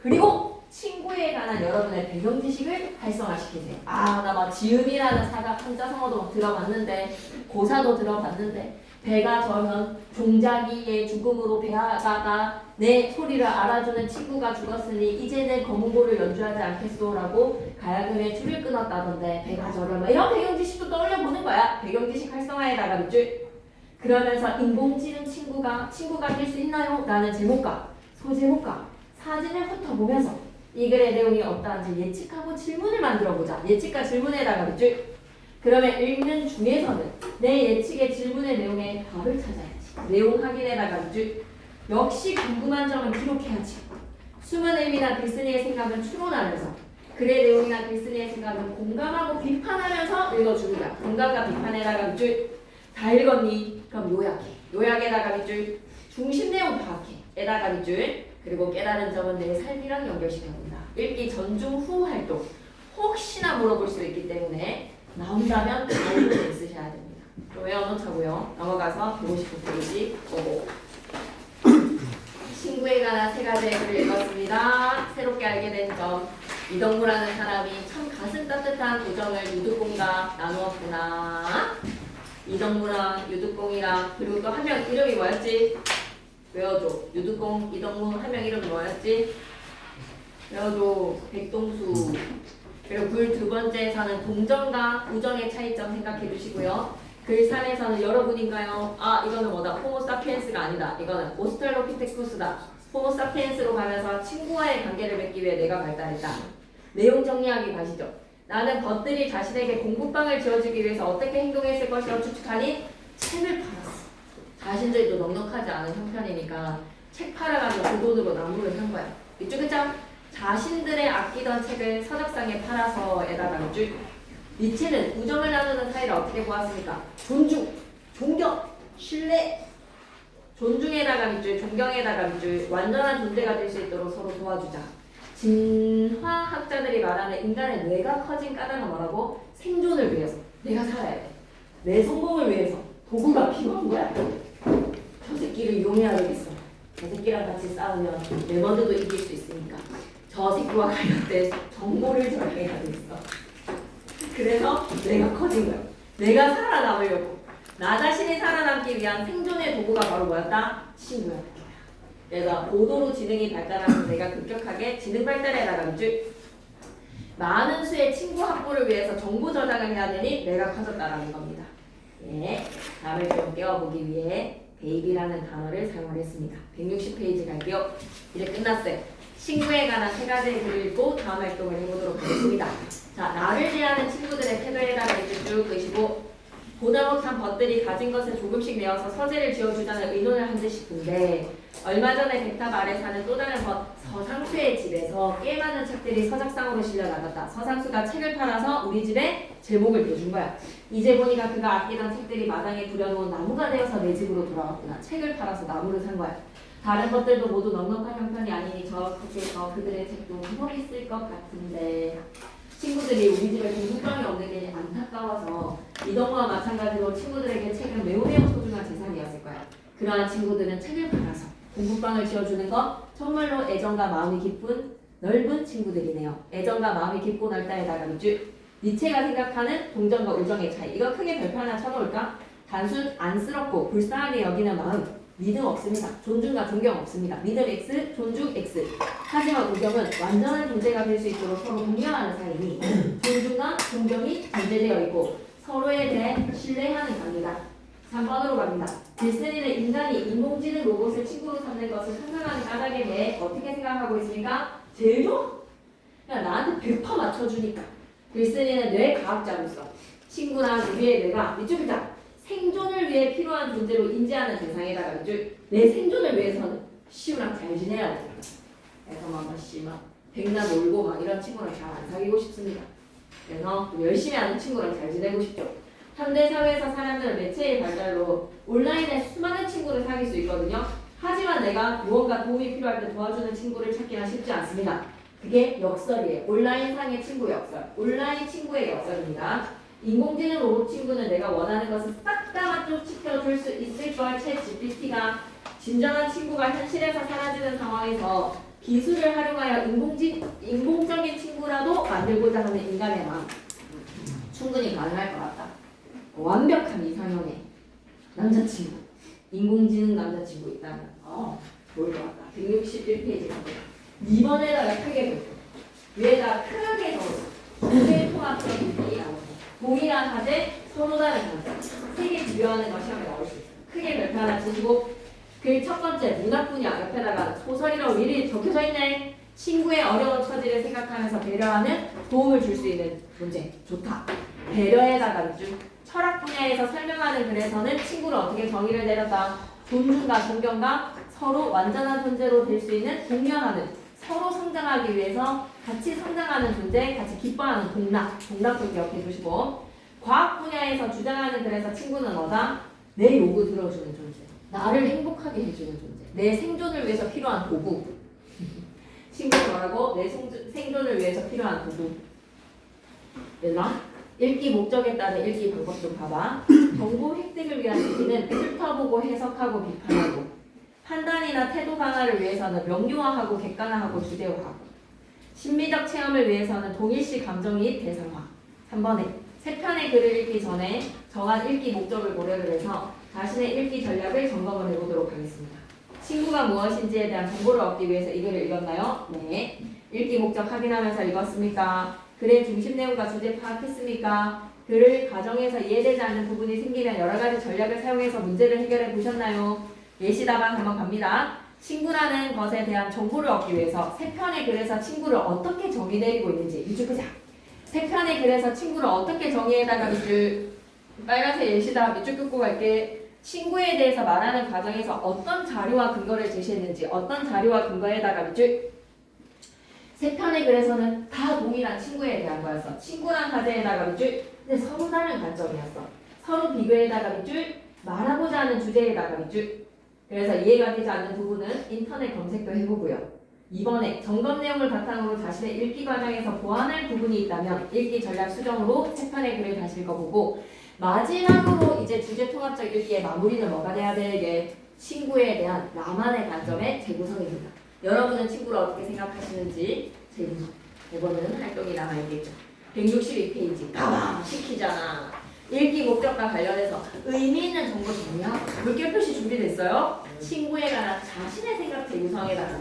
그리고 친구에 관한 여러분의 배경 지식을 활성화시키세요. 나 막 지음이라는 사가 한자성어도 막 들어봤는데 고사도 들어봤는데 배가 저면 종자기의 죽음으로 배하다가 내 소리를 알아주는 친구가 죽었으니 이제는 검은고를 연주하지 않겠소라고 가야금의 줄을 끊었다던데 배가 저려면 이런 배경지식도 떠올려보는 거야. 배경지식 활성화에다가 밑줄. 그러면서 인공지능 친구가 될 수 있나요? 라는 제목과 소제목과 사진을 훑어보면서 이 글의 내용이 어떠한지 예측하고 질문을 만들어보자. 예측과 질문에다가 밑줄. 그러면 읽는 중에서는 내 예측의 질문의 내용에 답을 찾아야지. 내용 확인에다가 밑줄. 역시 궁금한 점은 기록해야지. 숨은 의미나 글쓴이의 생각은 추론하면서 글의 내용이나 글쓴이의 생각은 공감하고 비판하면서 읽어주는 거야. 공감과 비판에다가 밑줄. 다 읽었니? 그럼 요약해. 요약에다가 밑줄. 중심 내용 파악해. 에다가 밑줄. 그리고 깨달은 점은 내 삶이랑 연결시켜본다. 읽기 전중 후 활동. 혹시나 물어볼 수 있기 때문에 나온다면 알고 있으셔야 외워놓자고요. 넘어가서 159페이지 보고 친구에 관한 세 가지의 글을 읽었습니다. 새롭게 알게 된 점. 이덕무라는 사람이 참 가슴 따뜻한 우정을 유두공과 나누었구나. 이덕무랑 유두공이랑 그리고 또 한 명 이름이 뭐였지? 외워줘. 유두공, 이덕무 한 명 이름이 뭐였지? 외워줘. 백동수. 그리고 글 두 번째에서는 동정과 우정의 차이점 생각해 주시고요. 글 3에서는 여러분인가요? 아, 이거는 뭐다? 호모사피엔스가 아니다. 이거는 오스트랄로피테쿠스다. 호모사피엔스로 가면서 친구와의 관계를 맺기 위해 내가 발달했다. 내용 정리하기 가시죠. 나는 벗들이 자신에게 공부방을 지어주기 위해서 어떻게 행동했을 것이라고 추측하니 책을 팔았어. 자신들도 넉넉하지 않은 형편이니까 책 팔아가지고 그 돈으로 나무를 산 거야. 이쪽 글자 자신들의 아끼던 책을 서적상에 팔아서에다가 줄. 니체는 우정을 나누는 사이를 어떻게 보았습니까? 존중, 존경, 신뢰. 존중에다가 밑줄, 존경에다가 밑줄, 완전한 존재가 될 수 있도록 서로 도와주자. 진화학자들이 말하는 인간의 뇌가 커진 까닭은 뭐라고? 생존을 위해서. 내가 살아야 돼. 내 성공을 위해서 도구가 필요한 거야. 저 새끼를 이용해야 되겠어. 저 새끼랑 같이 싸우면 레버드도 이길 수 있으니까. 저 새끼와 관련된 정보를 저장해야 되겠어. 그래서 내가 커진 거야. 내가 살아남으려고. 나 자신이 살아남기 위한 생존의 도구가 바로 뭐였다? 친구야. 그래서 고도로 지능이 발달하면서 내가 급격하게 지능 발달에 나가는 줄. 많은 수의 친구 확보를 위해서 정보 저장을 해야 되니 내가 커졌다라는 겁니다. 예, 답을 좀 깨워보기 위해 베이비라는 단어를 사용했습니다. 160페이지 갈게요. 이제 끝났어요. 친구에 관한 세 가지의 글을 읽고 다음 활동을 해보도록 하겠습니다. 자, 나를 대하는 친구들의 태도에다가 이제 쭉 보시고 보다 못한 벗들이 가진 것을 조금씩 내어서 서재를 지어주자는 의논을 한 듯 싶은데 얼마 전에 백탑 아래 사는 또 다른 벗 서상수의 집에서 꽤 많은 책들이 서적상으로 실려 나갔다. 서상수가 책을 팔아서 우리 집에 제목을 대준 거야. 이제 보니까 그가 아끼던 책들이 마당에 부려놓은 나무가 되어서 내 집으로 돌아왔구나. 책을 팔아서 나무를 산 거야. 다른 것들도 모두 넉넉한 형편이 아니니 저 밖에서 그들의 책도 구멍이 있을 것 같은데 친구들이 우리 집에 공부방이 없는 게 안타까워서 이동과 마찬가지로 친구들에게 책은 매우 소중한 재산이었을 거야. 그러한 친구들은 책을 팔아서 공부방을 지어주는 것 정말로 애정과 마음이 깊은 넓은 친구들이네요. 애정과 마음이 깊고 넓다에다가 밑줄 니체가 생각하는 동정과 우정의 차이. 이거 크게 별표 하나 쳐놓을까? 단순 안쓰럽고 불쌍하게 여기는 마음 믿음 없습니다. 존중과 존경 없습니다. 믿음 X, 존중 X. 하지만 우정은 완전한 존재가 될 수 있도록 서로 동경하는 사이니 존중과 존경이 전제되어 있고 서로에 대해 신뢰하는 관계다. 3번으로 갑니다. 딜슨이는 인간이 인공지능 로봇을 친구로 삼는 것을 상상하는 까닭에 대해 어떻게 생각하고 있습니까? 제일 좋아. 그냥 나한테 100% 맞춰주니까. 딜슨이는 뇌과학자로서 친구나 우리의 뇌가 이쪽 글자 생존을 위해 필요한 존재로 인지하는 대상에다가 내 생존을 위해서는 시우랑 잘 지내야 돼. 그래서 막 백날 놀고 막 이런 친구랑 잘 안 사귀고 싶습니다. 그래서 열심히 하는 친구랑 잘 지내고 싶죠. 현대 사회에서 사람들은 매체의 발달로 온라인에 수많은 친구를 사귈 수 있거든요. 하지만 내가 무언가 도움이 필요할 때 도와주는 친구를 찾기는 쉽지 않습니다. 그게 역설이에요. 온라인상의 친구 역설. 온라인 친구의 역설입니다. 인공지능 로봇 친구는 내가 원하는 것을 싹 다 만족시켜줄 수 있을 걸. 챗 GPT가 진정한 친구가 현실에서 사라지는 상황에서 기술을 활용하여 인공적인 친구라도 만들고자 하는 인간의 마음 충분히 가능할 것 같다. 완벽한 이상형의 남자친구, 인공지능 남자친구 있다면 좋을 것 같다. 161페이지 갑니다. 2번에다가 크게 볼게요. 위에다가 크게 넣어서 문제 통합적인 얘기라고 동일한 사제, 서로 다른 사제 세개 비교하는 거 시험에 나올 수 있어요. 크게 별표 하나 치시고 글 첫 번째 문학 분야 옆에다가 소설이라고 미리 적혀져 있네. 친구의 어려운 처지를 생각하면서 배려하는 도움을 줄 수 있는 문제. 좋다. 배려에다가 밑줄 철학 분야에서 설명하는 글에서는 친구를 어떻게 정의를 내렸다. 존중과 존경과 서로 완전한 존재로 될 수 있는 공유하는 서로 성장하기 위해서 같이 성장하는 존재, 같이 기뻐하는 동락도 기억해 주시고 과학 분야에서 주장하는 글에서 친구는 뭐다? 내 요구 들어주는 존재, 나를 행복하게 해주는 존재, 내 생존을 위해서 필요한 도구. 친구는 뭐라고? 내 생존을 위해서 필요한 도구. 얘들아, 읽기 목적에 따른 읽기 방법 좀 봐봐. 정보 획득을 위한 읽기는 훑어보고 해석하고 비판하고, 판단이나 태도 강화를 위해서는 명료화하고 객관화하고 주대화하고, 심리적 체험을 위해서는 동일시 감정이입 대상화. 3번에 세 편의 글을 읽기 전에 정한 읽기 목적을 고려를 해서 자신의 읽기 전략을 점검을 해보도록 하겠습니다. 친구가 무엇인지에 대한 정보를 얻기 위해서 이 글을 읽었나요? 네. 읽기 목적 확인하면서 읽었습니까? 글의 중심 내용과 주제 파악했습니까? 글을 가정에서 이해되지 않는 부분이 생기면 여러 가지 전략을 사용해서 문제를 해결해 보셨나요? 예시 답안 한번 갑니다. 친구라는 것에 대한 정보를 얻기 위해서 세 편의 글에서 친구를 어떻게 정의 내리고 있는지 밑줄 끄자. 세 편의 글에서 친구를 어떻게 정의에다가 밑줄, 빨간색 예시답 밑줄 끄고 갈게. 친구에 대해서 말하는 과정에서 어떤 자료와 근거를 제시했는지, 어떤 자료와 근거에다가 밑줄. 세 편의 글에서는 다 동일한 친구에 대한 거였어. 친구란 과제에다가 밑줄. 근데 서로 다른 관점이었어. 서로 비교에다가 밑줄. 말하고자 하는 주제에다가 밑줄. 그래서 이해가 되지 않는 부분은 인터넷 검색도 해보고요. 2번에 점검 내용을 바탕으로 자신의 읽기 과정에서 보완할 부분이 있다면 읽기 전략 수정으로 세 편의 글을 다시 읽어보고, 마지막으로 이제 주제 통합적 읽기의 마무리는 뭐가 돼야 되게? 친구에 대한 나만의 관점의 재구성입니다. 여러분은 친구를 어떻게 생각하시는지 재구성. 이번은 활동이 남아있겠죠. 162페이지 가봐 시키잖아. 읽기 목적과 관련해서 의미 있는 정보 정리하고 물결 표시 준비됐어요? 친구에 관한 자신의 생각 재구성에다가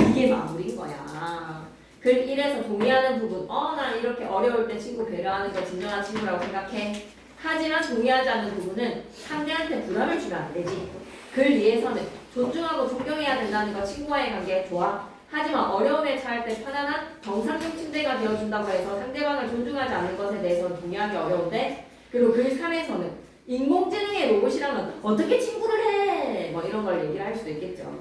이게 마무리인 거야. 글 1에서 동의하는 부분. 나 이렇게 어려울 때 친구 배려하는 거 진정한 친구라고 생각해. 하지만 동의하지 않는 부분은 상대한테 부담을 주면 안 되지. 글 2에서는 존중하고 존경해야 된다는 거 친구와의 관계 좋아. 하지만 어려움에 처할 때 편안한 정상적 침대가 되어준다고 해서 상대방을 존중하지 않는 것에 대해서는 동의하기 어려운데. 그리고 글 3에서는 인공지능의 로봇이라면 어떻게 친구를 해? 뭐 이런 걸 얘기를 할 수도 있겠죠.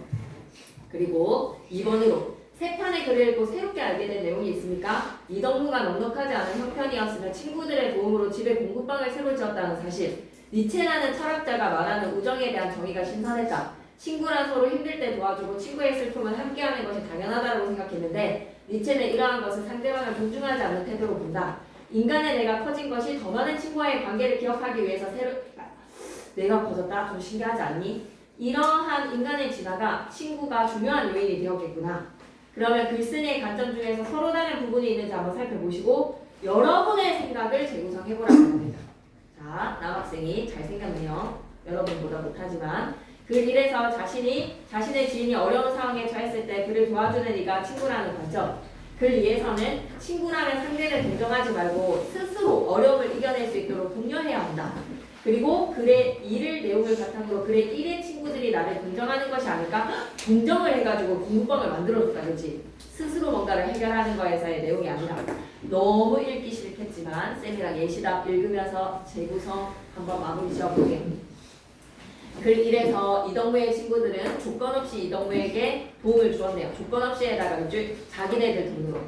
그리고 2번으로 세 편의 글을 읽고 새롭게 알게 된 내용이 있습니까? 이동무가 넉넉하지 않은 형편이었으며 친구들의 도움으로 집에 공부방을 새로 지었다는 사실. 니체라는 철학자가 말하는 우정에 대한 정의가 신선했다. 친구란 서로 힘들 때 도와주고 친구의 슬픔을 함께하는 것이 당연하다고 생각했는데 니체는 이러한 것을 상대방을 존중하지 않는 태도로 본다. 인간의 내가 커진 것이 더 많은 친구와의 관계를 기억하기 위해서 내가 커졌다? 좀 신기하지 않니? 이러한 인간의 진화가 친구가 중요한 요인이 되었겠구나. 그러면 글쓴이의 관점 중에서 서로 다른 부분이 있는지 한번 살펴보시고 여러분의 생각을 재구성해보라고 합니다. 자, 남학생이 잘생겼네요. 여러분보다 못하지만 글 1에서 자신의 지인이 어려운 상황에 처했을 때 그를 도와주는 이가 친구라는 관점. 글 2에서는 친구라면 상대를 동정하지 말고 스스로 어려움을 이겨낼 수 있도록 독려해야 한다. 그리고 글의 2를 내용을 바탕으로 글의 1의 친구들이 나를 동정하는 것이 아닐까? 동정을 해가지고 공부방을 만들어줬다, 그렇지? 스스로 뭔가를 해결하는 거에서의 내용이 아니라. 너무 읽기 싫겠지만 쌤이랑 예시답 읽으면서 재구성 한번 마무리 지어볼게. 글 1에서 이동무의 친구들은 조건 없이 이동무에게 도움을 주었네요. 조건 없이에다가 자기네들 돈으로.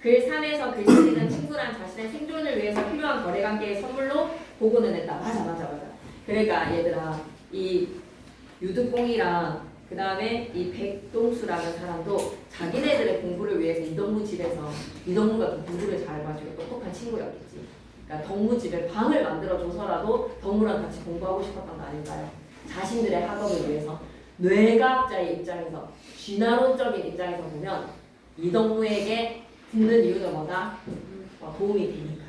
글 3에서 글쓴이는 친구란 자신의 생존을 위해서 필요한 거래관계의 선물로 보고는 했다. 맞아. 그러니까 얘들아, 이 유득공이랑 그 다음에 이 백동수라는 사람도 자기네들의 공부를 위해서 이동무 집에서, 이동무가 또 공부를 잘해가지고 똑똑한 친구였겠지. 그러니까 덕무 집에 방을 만들어줘서라도 덕무랑 같이 공부하고 싶었던 거 아닐까요? 자신들의 학업을 위해서. 뇌과학자의 입장에서, 진화론적인 입장에서 보면 이동무에게 듣는 이유는 뭐다? 도움이 되니까.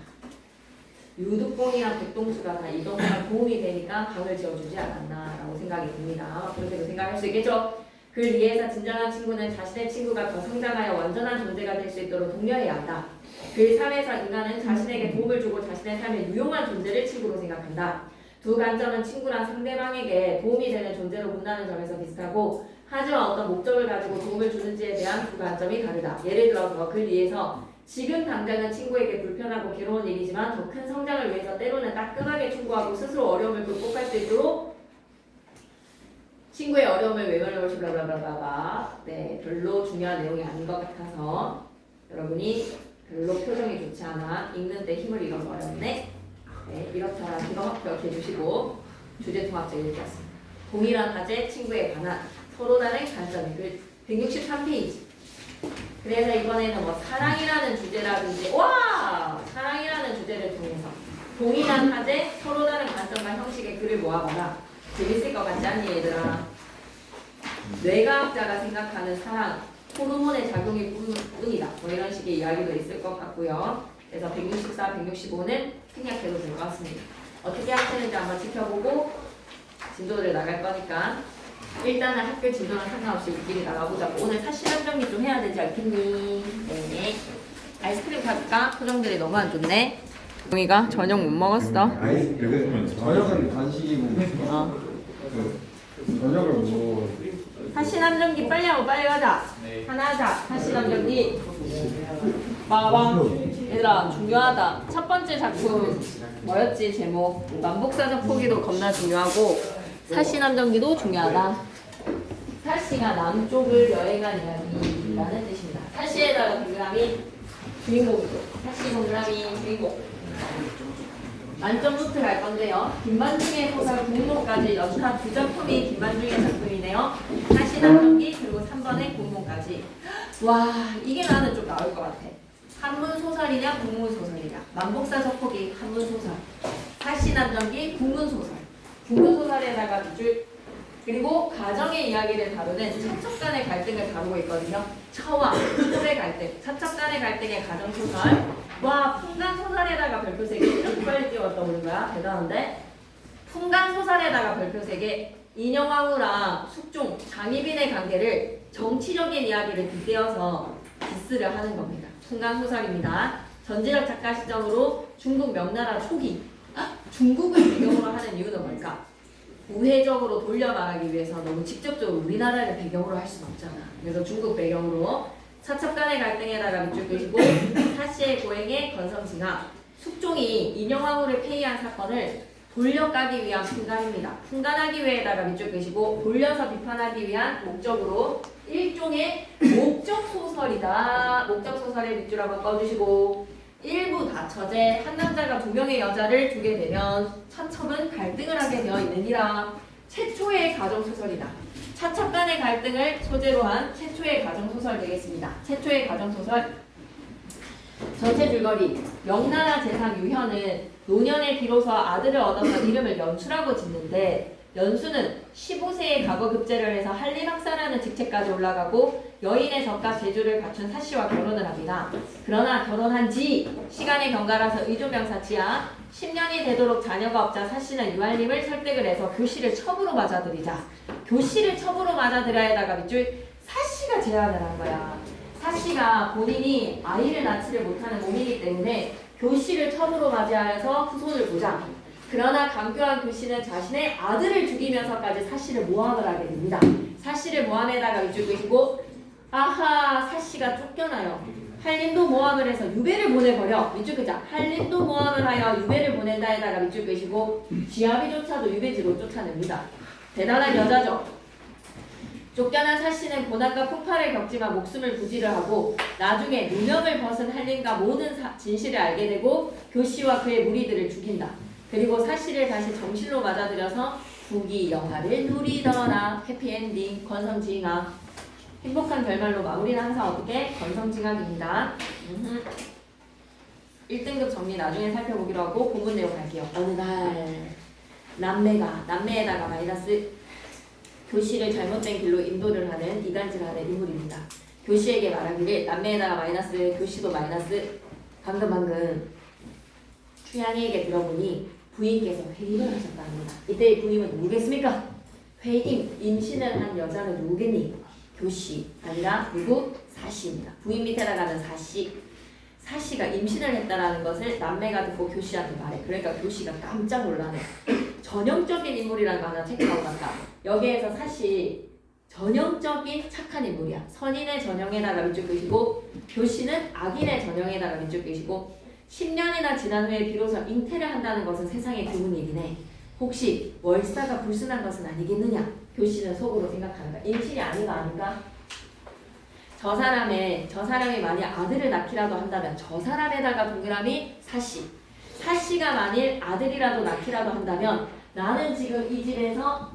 유득공이랑 백동수가 다 이동무랑 도움이 되니까 방을 지어주지 않았나라고 생각이 듭니다. 그렇게도 생각할 수 있겠죠? 글 2에서 진정한 친구는 자신의 친구가 더 성장하여 완전한 존재가 될 수 있도록 독려해야 한다. 글 3에서 인간은 자신에게 도움을 주고 자신의 삶에 유용한 존재를 친구로 생각한다. 두 관점은 친구란 상대방에게 도움이 되는 존재로 본다는 점에서 비슷하고, 하지만 어떤 목적을 가지고 도움을 주는지에 대한 두 관점이 다르다. 예를 들어서 글 2에서 지금 당장은 친구에게 불편하고 괴로운 일이지만 더 큰 성장을 위해서 때로는 따끔하게 충고하고 스스로 어려움을 극복할 수 있도록 친구의 어려움을 외면해 보시 블라블라블라. 네, 별로 중요한 내용이 아닌 것 같아서 여러분이 별로 표정이 좋지 않아 읽는 데 힘을 잃어서 어렵네. 네, 이렇다 기억해 주시고 주제 통합적 읽기였습니다. 동일한 화제 친구에 관한 서로 다른 관점의 글 163페이지. 그래서 이번에는 뭐 사랑이라는 주제라든지 사랑이라는 주제 주제를 통해서 동일한 화제, 서로 다른 관점과 형식의 글을 모아봐라. 재밌을 것 같지 않니 얘들아? 뇌과학자가 생각하는 사랑, 호르몬의 작용일 뿐이다. 뭐 이런 식의 이야기도 있을 것 같고요. 그래서 164, 165는 생략해도 될 것 같습니다. 어떻게 하시는지 한번 지켜보고 진도를 나갈 거니까 일단은 학교 진도랑 상관없이 우리끼리 나가보자고. 오늘 사실한 정리 좀 해야 되지 않겠니? 네. 아이스크림 사줄까? 표정들이 너무 안 좋네. 용이가 저녁 못 먹었어. 저녁은 간식이고 저녁을 뭐 사실함정기 빨리 하고 빨리 가자. 하나 하자. 사실함정기. 빠밤. 얘들아 중요하다. 첫 번째 작품 뭐였지 제목? 만복사적 포기도 겁나 중요하고 사실함정기도 중요하다. 사씨가 남쪽을 여행한 이야기라는 뜻입니다. 사씨에다가 동그라미 주인공이죠. 사씨 동그라미 주인공. 만점 노트 갈 건데요. 김만중의 소설 공모까지 연타 두 작품이 김만중의 작품이네요. 사실함정기 그리고 3번의 공모까지. 와 이게 나는 좀 나올 것 같아. 한문 소설이냐 국문 소설이냐. 만복사적 포기 한문 소설. 사실함정기 국문 소설. 국문 소설에다가 밑줄 그리고 가정의 이야기를 다루는 처첩 간의 갈등을 다루고 있거든요. 처와 초의 갈등, 처첩 간의 갈등의 가정 소설. 와 풍간 소설에다가 별표 3개 이렇게 빨리 띄웠다 보는 거야. 대단한데? 풍간 소설에다가 별표 3개 인형왕후랑 숙종, 장희빈의 관계를 정치적인 이야기를 빗대어서 디스를 하는 겁니다. 풍간 소설입니다. 전지적 작가 시점으로 중국 명나라 초기 중국을 배경으로 하는 이유는 뭘까? 우회적으로 돌려 말하기 위해서 너무 직접적으로 우리나라를 배경으로 할 수는 없잖아. 그래서 중국 배경으로 사첩 간의 갈등에다가 밑줄 그시고 사씨의 고행의 건성징악 숙종이 인형왕후를 폐위한 사건을 돌려까기 위한 풍간입니다. 풍간하기 위해다가 밑줄 그시고 돌려서 비판하기 위한 목적으로 일종의 목적 소설이다. 목적 소설의 밑줄 한번 꺼주시고 일부 다처제 한 남자가 두 명의 여자를 두게 되면 처첩은 갈등을 하게 되어 있느니라. 최초의 가정소설이다. 처첩 간의 갈등을 소재로 한 최초의 가정소설 되겠습니다. 최초의 가정소설 전체 줄거리 명나라 재상 유현은 노년에 비로소 아들을 얻어서 이름을 연수라고 짓는데 연수는 15세에 과거급제를 해서 한림학사라는 직책까지 올라가고 여인의 덕과 재주를 갖춘 사씨와 결혼을 합니다. 그러나 결혼한 지 시간의 경과라서 의조명사치야 10년이 되도록 자녀가 없자 사씨는 유한림을 설득을 해서 교씨를 첩으로 맞아들이자 교씨를 첩으로 맞아들여야다가 밑줄 사씨가 제안을 한 거야. 사씨가 본인이 아이를 낳지를 못하는 몸이기 때문에 교씨를 첩으로 맞이하여서 후손을 보자. 그러나 강교한 교씨는 자신의 아들을 죽이면서까지 사씨를 모함을 하게 됩니다. 사씨를 모함에다가 밑줄 그시고 아하 사씨가 쫓겨나요. 한림도 모함을 해서 유배를 보내버려. 밑줄 그자. 한림도 모함을 하여 유배를 보낸다에다가 밑줄 그시고 지아비조차도 유배지로 쫓아냅니다. 대단한 여자죠. 쫓겨난 사씨는 고난과 폭발을 겪지만 목숨을 부지를 하고 나중에 누명을 벗은 한림과 모든 진실을 알게 되고 교씨와 그의 무리들을 죽인다. 그리고 사씨를 다시 정실로 맞아들여서 부귀 영화를 누리더라. 해피엔딩 건성징악. 행복한 결말로 마무리는 항상 어떻게? 건성징악입니다. 1등급 정리 나중에 살펴보기로 하고 본문 내용 갈게요. 어느 날 남매에다가 마이너스 교씨를 잘못된 길로 인도를 하는 이간질을 하는 인물입니다. 교씨에게 말하기를 남매에다가 마이너스 교씨도 마이너스 방금 추양이에게 들어보니 부인께서 회임을 하셨답니다. 이때의 부임은 누구겠습니까? 회임, 임신을 한 여자는 누구겠니? 교씨, 아니라 누구? 사씨입니다. 부인 밑에다가는 사씨. 사씨가 임신을 했다라는 것을 남매가 듣고 교씨한테 말해. 그러니까 교씨가 깜짝 놀라네. 전형적인 인물이라는 거 하나 체크하고 갔다. 여기에서 사씨 전형적인 착한 인물이야. 선인의 전형에다가 밑줄 그시고 교씨는 악인의 전형에다가 밑줄 그시고 10년이나 지난 후에 비로소 잉태를 한다는 것은 세상의 드문 일이네. 혹시 월사가 불순한 것은 아니겠느냐? 교씨는 속으로 생각한다. 임신이 아닌가? 저 사람이 만약 아들을 낳기라도 한다면 저 사람에다가 동그라미 사씨. 사씨가 만일 아들이라도 낳기라도 한다면 나는 지금 이 집에서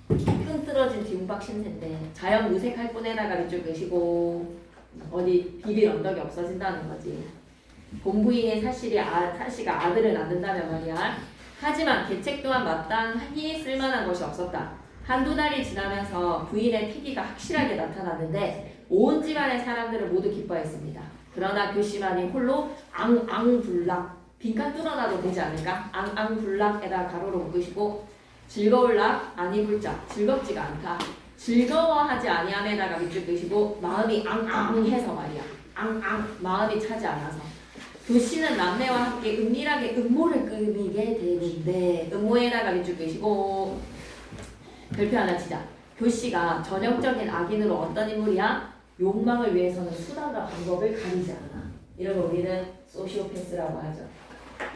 끈 떨어진 뒤움박 신세인데 자연 무색할 뿐에다가 밑줄 그시고 어디 비빌 언덕이 없어진다는 거지. 본부인인 사씨가 아들을 낳는다면 말이야. 하지만 계책 또한 마땅히 쓸만한 것이 없었다. 한두 달이 지나면서 부인의 피기가 확실하게 나타났는데 온 집안의 사람들은 모두 기뻐했습니다. 그러나 교씨만이 홀로 앙앙불락 빈칸 뚫어놔도 되지 않을까? 앙앙불락에다 가로로 묶으시고 즐거울락 아니 불짝 즐겁지가 않다. 즐거워하지 아니함에다가 밑줄 끄시고 마음이 앙앙해서 말이야. 앙앙 마음이 차지 않아서 교씨는 남매와 함께 은밀하게 음모를 꾸미게 되는데 음모에다가 밑줄 끄시고 별표 하나 치자. 교씨가 전형적인 악인으로 어떤 인물이야? 욕망을 위해서는 수단과 방법을 가리지 않아. 이런 걸 우리는 소시오패스라고 하죠.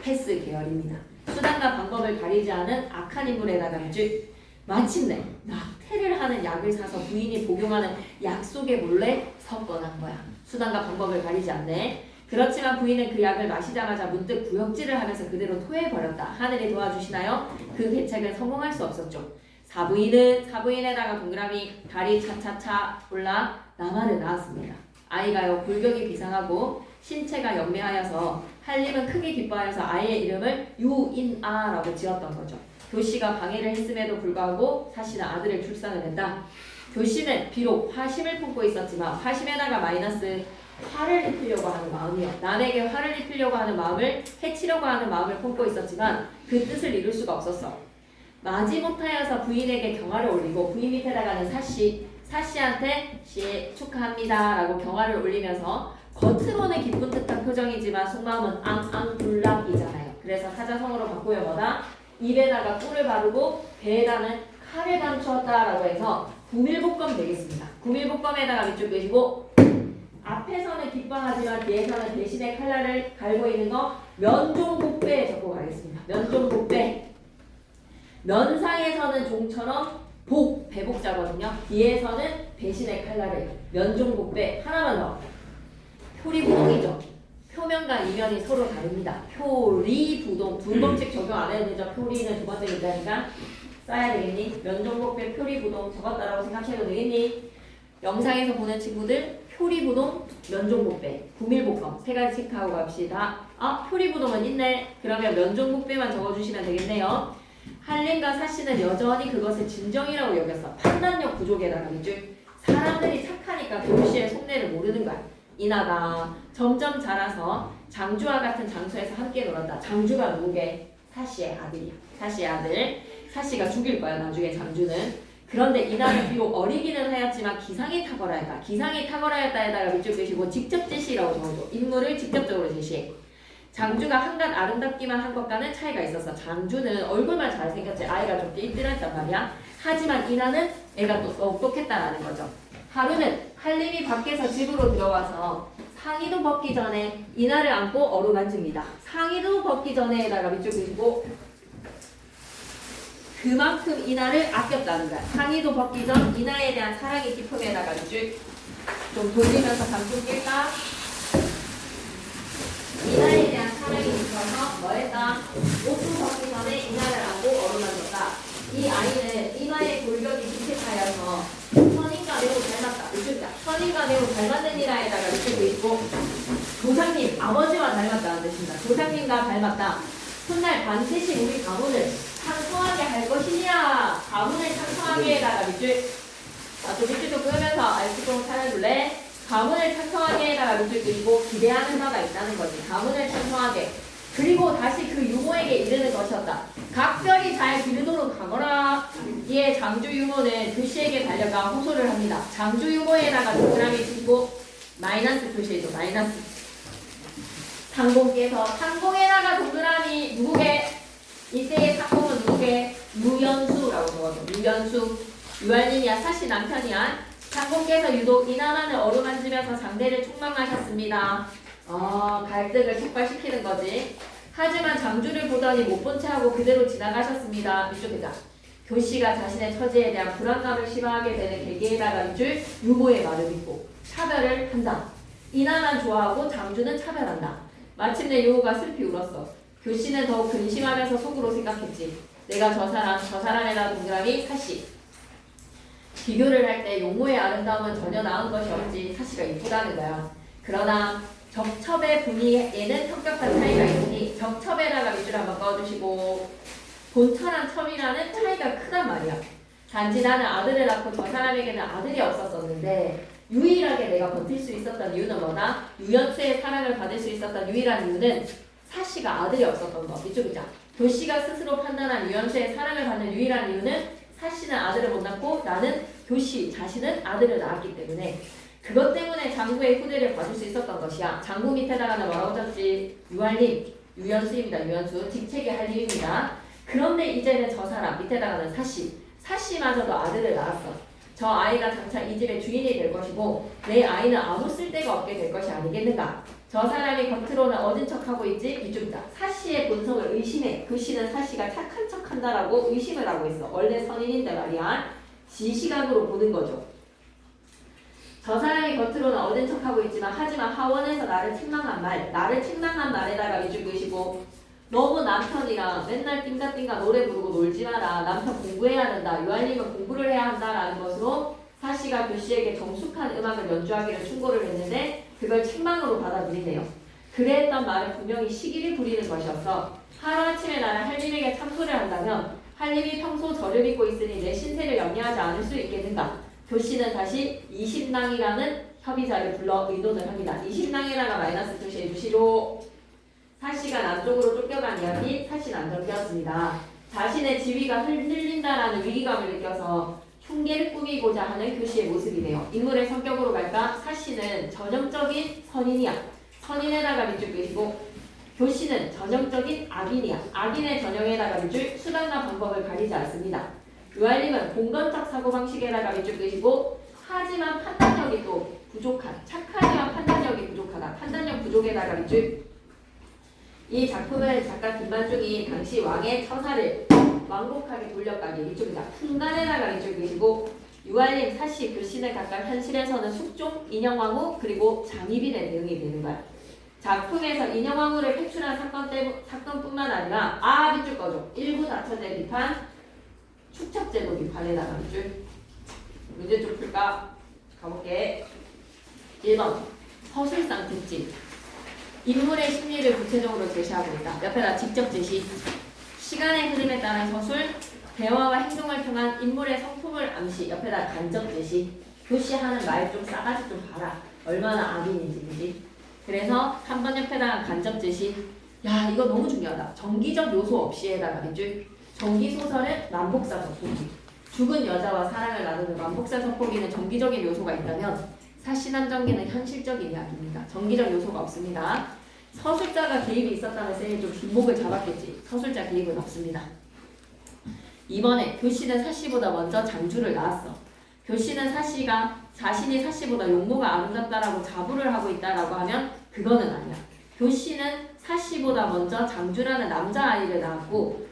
패스 계열입니다. 수단과 방법을 가리지 않은 악한 인물에다가 밑줄. 마침내 낙태를 하는 약을 사서 부인이 복용하는 약 속에 몰래 섞어난 거야. 수단과 방법을 가리지 않네. 그렇지만 부인은 그 약을 마시자마자 문득 구역질을 하면서 그대로 토해버렸다. 하늘이 도와주시나요? 그 계책은 성공할 수 없었죠. 사부인에다가 동그라미 다리 차차차 올라 나만을 낳았습니다. 아이가요 골격이 비상하고 신체가 연매하여서 한림은 크게 기뻐하여서 아이의 이름을 유인아라고 지었던 거죠. 교씨가 방해를 했음에도 불구하고 사씨는 아들을 출산을 했다. 교씨는 비록 화심을 품고 있었지만 화심에다가 마이너스 화를 입히려고 하는 마음이요. 남에게 화를 입히려고 하는 마음을 해치려고 하는 마음을 품고 있었지만 그 뜻을 이룰 수가 없었어. 마지못하여서 부인에게 경화를 올리고 부인 밑에다가는 사씨한테 축하합니다 라고 경화를 올리면서 겉으로는 기쁜 듯한 표정이지만 속마음은 앙앙불락이잖아요. 그래서 사자성어로 바꾸면 뭐다? 입에다가 꿀을 바르고 배에다는 칼을 감추었다라고 해서 구밀복검 되겠습니다. 구밀복검에다가 밑줄 끄시고 앞에서는 기뻐하지만 뒤에서는 대신에 칼날을 갈고 있는 거 면종복배에 적고 가겠습니다. 면종복배. 면상에서는 종처럼 배복자거든요. 뒤에서는 대신에 칼날을 면종복배. 하나만 더. 표리부동이죠. 표면과 이면이 서로 다릅니다. 표리부동. 두 번째 적용 안 해도 되죠. 표리는 두 번째 문제니까 써야 되겠니? 면종복배 표리부동 적었다라고 생각해도 되겠니? 영상에서 보는 친구들 표리부동, 면종복배, 구밀복검 세 가지 체크하고 갑시다. 표리부동은 있네. 그러면 면종복배만 적어주시면 되겠네요. 한림과 사씨는 여전히 그것을 진정이라고 여겼어. 판단력 부족에다가 밑줄. 사람들이 착하니까 교씨의 속내를 모르는 거야. 이나가 점점 자라서 장주와 같은 장소에서 함께 놀았다. 장주가 누구게? 사씨의 아들이야. 사씨의 아들. 사씨가 죽일 거야 나중에 장주는. 그런데 이나는 비록 어리기는 하였지만 기상이 탁월하였다. 기상이 탁월하였다에다가 밑줄 끄시고 직접 제시라고 적어줘. 인물을 직접적으로 제시해. 장주가 한간 아름답기만 한 것과는 차이가 있었어. 장주는 얼굴만 잘생겼지 아이가 좀 띠뜰했단 말이야. 하지만 이나는 애가 또 똑똑했다라는 거죠. 하루는 한림이 밖에서 집으로 들어와서 상의도 벗기 전에 이나를 안고 어루만집니다. 상의도 벗기 전에다가 밑줄 그리고 그만큼 이나를 아꼈다는 거야. 상의도 벗기 전 이나에 대한 사랑의 기쁨에다가 밑줄 좀 돌리면서 감좀 낄까? 이나에 대한 사랑이 있어서 뭐했다? 옷도 벗기 전에 이나를 안고 어루만졌다. 이 아이는 이나의 골격이 비슷하여서 선인과 매우 닮았다. 밑줄자. 선인과 매우 닮았는 이나에다가 밑줄고 있고 조상님, 아버지와 닮았다는 뜻입니다. 조상님과 닮았다. 훗날 반드시 우리 가문을 창성하게 할 것이냐. 가문을 창성하게에다가 밑줄. 또 밑줄도 끄면서 알수록 찾아줄래? 가문을 창성하게에다가 밑줄 그리고 기대하는 바가 있다는 거지. 가문을 창성하게. 그리고 다시 그 유모에게 이르는 것이었다. 각별히 잘 기르도록 하거라. 이에 장주 유모는 교씨에게 달려가 호소를 합니다. 장주 유모에다가 동그라미 치고 마이너스 표시해줘. 마이너스. 상공께서 상공에다가 동그라미 누구게? 이때의 상공은 누구게? 유연수라고 적어줘. 유연수. 유할님이야. 사씨 남편이야. 상공께서 유독 이나만을 어루만지면서 장대를 촉망하셨습니다. 갈등을 촉발시키는 거지. 하지만 장주를 보더니 못 본 채 하고 그대로 지나가셨습니다. 밑줄이다. 교씨가 자신의 처지에 대한 불안감을 심화하게 되는 계기에다가 밑줄 유모의 말을 믿고 차별을 한다. 이나만 좋아하고 장주는 차별한다. 마침내 유모가 슬피 울었어. 교씨는 더욱 근심하면서 속으로 생각했지. 내가 저 사람에다 동그라미 사씨. 비교를 할 때 용모의 아름다움은 전혀 나은 것이 없지. 사씨가 이쁘다는 거야. 그러나 적첩의 분위에는 성격상 차이가 있으니 적첩에다가 밑줄 한번 꺼주시고 본처랑 첩이라는 차이가 크단 말이야. 단지 나는 아들을 낳고 저 사람에게는 아들이 없었었는데 유일하게 내가 버틸 수 있었던 이유는 뭐다? 유연수의 사랑을 받을 수 있었던 유일한 이유는 사씨가 아들이 없었던 거. 이쪽 있자. 교씨가 스스로 판단한 유연수의 사랑을 받는 유일한 이유는 사씨는 아들을 못 낳고 나는 교씨 자신은 아들을 낳았기 때문에 그것 때문에 장구의 후대를 받을 수 있었던 것이야. 장구 밑에다가는 뭐라고 적지? 유할림, 유연수입니다. 유연수. 직책의 할림입니다. 그런데 이제는 저 사람 밑에다가는 사씨. 사씨마저도 아들을 낳았어. 저 아이가 장차 이 집의 주인이 될 것이고 내 아이는 아무 쓸데가 없게 될 것이 아니겠는가. 저 사람이 겉으로는 얻은 척하고 있지. 이쪽이다. 사씨의 본성을 의심해. 그 씨는 사씨가 착한 척한다라고 의심을 하고 있어. 원래 선인인데 말이야. 지 시각으로 보는 거죠. 저 사람이 겉으로는 얻은 척하고 있지만 하지만 하원에서 나를 책망한 말에다가 위줄 그시고 너무 남편이랑 맨날 띵가띵가 노래 부르고 놀지 마라. 남편 공부해야 된다. 유한님은 공부를 해야 한다라는 것으로 사씨가 교씨에게 정숙한 음악을 연주하기를 충고를 했는데 그걸 책망으로 받아들이네요. 그랬던 말은 분명히 시기를 부리는 것이었어. 하루아침에 나는 할림에게 참소를 한다면 할림이 평소 저를 믿고 있으니 내 신세를 염려하지 않을 수 있겠는가. 교씨는 다시 이신당이라는 협의자를 불러 의논을 합니다. 이신당에다가 마이너스 표시해 주시로. 사씨가 남쪽으로 쫓겨간 이야기, 사씨는 안정되었습니다. 자신의 지위가 흔들린다라는 위기감을 느껴서 흉계를 꾸미고자 하는 교씨의 모습이네요. 인물의 성격으로 갈까? 사씨는 전형적인 선인이야. 선인에다가 밑줄 그리고 교씨는 전형적인 악인이야. 악인의 전형에다가 밑줄, 수단과 방법을 가리지 않습니다. 유할림은 공건적 사고방식에다가 밑줄 그리고 하지만 판단력이 또 부족한, 착하지만 판단력이 부족하다. 판단력 부족에다가 밑줄. 이 작품은 작가 김만중이 당시 왕의 처사를 완곡하게 돌려가기 밑줄이다. 풍간에다가 밑줄 그리고 유할림, 사씨, 교씨는 각각 현실에서는 숙종, 인형왕후 그리고 장희빈의 대응이 되는 거야. 작품에서 인형왕후를 폐출한 사건뿐만 아니라 밑줄 꺼줘. 일부 다처제 비판, 축첩제도 비판에다가 밑줄. 문제 좀 풀까? 가볼게. 1번 서술상 특징. 인물의 심리를 구체적으로 제시하고 있다. 옆에다 직접 제시. 시간의 흐름에 따른 서술, 대화와 행동을 통한 인물의 성품을 암시. 옆에다 간접 제시. 교씨 하는 말 좀 싸가지 좀 봐라. 얼마나 악인인지, 그지? 그래서 3번 옆에다가 간접 제시. 야, 이거 너무 중요하다. 정기적 요소 없이에다가 밑줄. 정기소설은 만복사 젖보기. 죽은 여자와 사랑을 나누는 만복사 젖보기는 정기적인 요소가 있다면 사신함정기는 현실적인 이야기입니다. 정기적 요소가 없습니다. 서술자가 개입이 있었다면 쌤이 좀 뒷목을 잡았겠지. 서술자 개입은 없습니다. 이번에 교씨는 사씨보다 먼저 장주를 낳았어. 교씨는 사씨가 자신이 사씨보다 용모가 아름답다라고 자부를 하고 있다라고 하면 그거는 아니야. 교씨는 사씨보다 먼저 장주라는 남자아이를 낳았고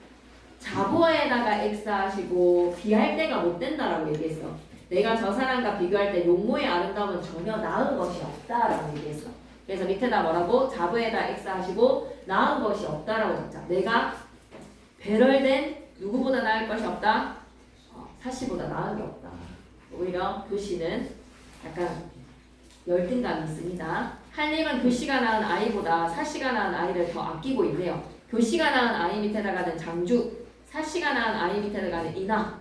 자부에다가 X하시고 비할 때가 못 된다라고 얘기했어. 내가 저 사람과 비교할 때 용모의 아름다움은 전혀 나은 것이 없다라고 얘기했어. 그래서 밑에다 뭐라고? 자부에다 X하시고 나은 것이 없다라고 적자. 내가 배럴된 누구보다 나을 것이 없다? 사씨보다 나은 게 없다. 오히려 교씨는 약간 열등감이 있습니다. 할림은 교씨가 낳은 아이보다 사씨가 낳은 아이를 더 아끼고 있네요. 교씨가 낳은 아이 밑에다가는 장주, 사씨가 낳은 아이 밑에다가는 인하.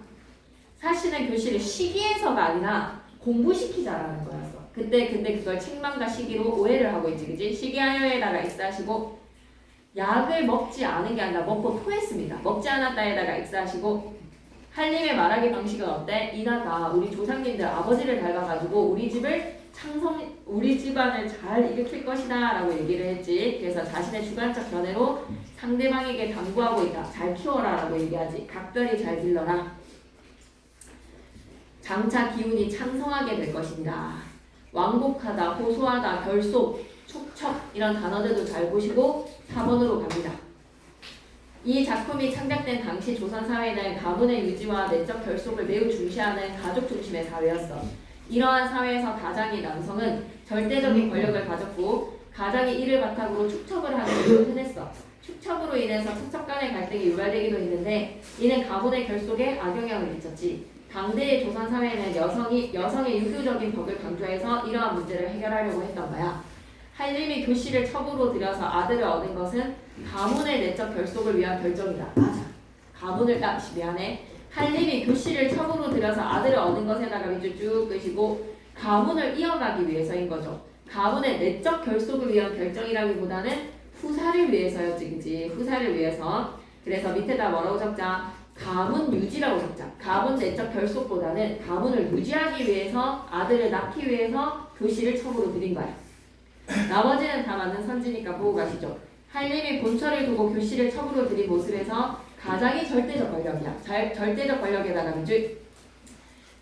사씨는 교씨를 시기해서가 아니라 공부시키자라는 거였어. 근데 그걸 책망과 시기로 오해를 하고 있지, 그지? 시기하여에다가 X하시고 약을 먹지 않은 게 아니라 먹고 토했습니다. 먹지 않았다에다가 X하시고 할림의 말하기 방식은 어때? 인하가 우리 조상님들 아버지를 닮아가지고 우리 집안을 잘 일으킬 것이다 라고 얘기를 했지. 그래서 자신의 주관적 견해로 상대방에게 당부하고 있다. 잘 키워라 라고 얘기하지. 각별히 잘 길러라. 장차 기운이 창성하게 될 것입니다. 완곡하다, 호소하다, 결속, 촉척 이런 단어들도 잘 보시고 4번으로 갑니다. 이 작품이 창작된 당시 조선사회는 가문의 유지와 내적 결속을 매우 중시하는 가족 중심의 사회였어. 이러한 사회에서 가장인 남성은 절대적인 권력을 가졌고 가장이 이를 바탕으로 축척을 하는 일을 흔했어. 축척으로 인해서 척척 간의 갈등이 유발되기도 했는데 이는 가문의 결속에 악영향을 미쳤지. 당대의 조선사회는 여성의 유교적인 법을 강조해서 이러한 문제를 해결하려고 했던 거야. 한림이 교씨를 첩으로 들여서 아들을 얻은 것은 가문의 내적 결속을 위한 결정이다. 맞아. 가문을 미안해. 한림이 교씨를 첩으로 들여서 아들을 얻은 것에다가 밑줄 쭉 끄시고 가문을 이어가기 위해서인 거죠. 가문의 내적 결속을 위한 결정이라기보다는 후사를 위해서였지, 그지? 후사를 위해서. 그래서 밑에다 뭐라고 적자? 가문 유지라고 적자. 가문 내적 결속보다는 가문을 유지하기 위해서 아들을 낳기 위해서 교씨를 첩으로 들인 거야. 나머지는 다 맞는 선지니까 보고 가시죠. 한림이 본처를 두고 교씨를 첩으로 들인 모습에서 가장이 절대적 권력이야. 절대적 권력에다가 밑줄.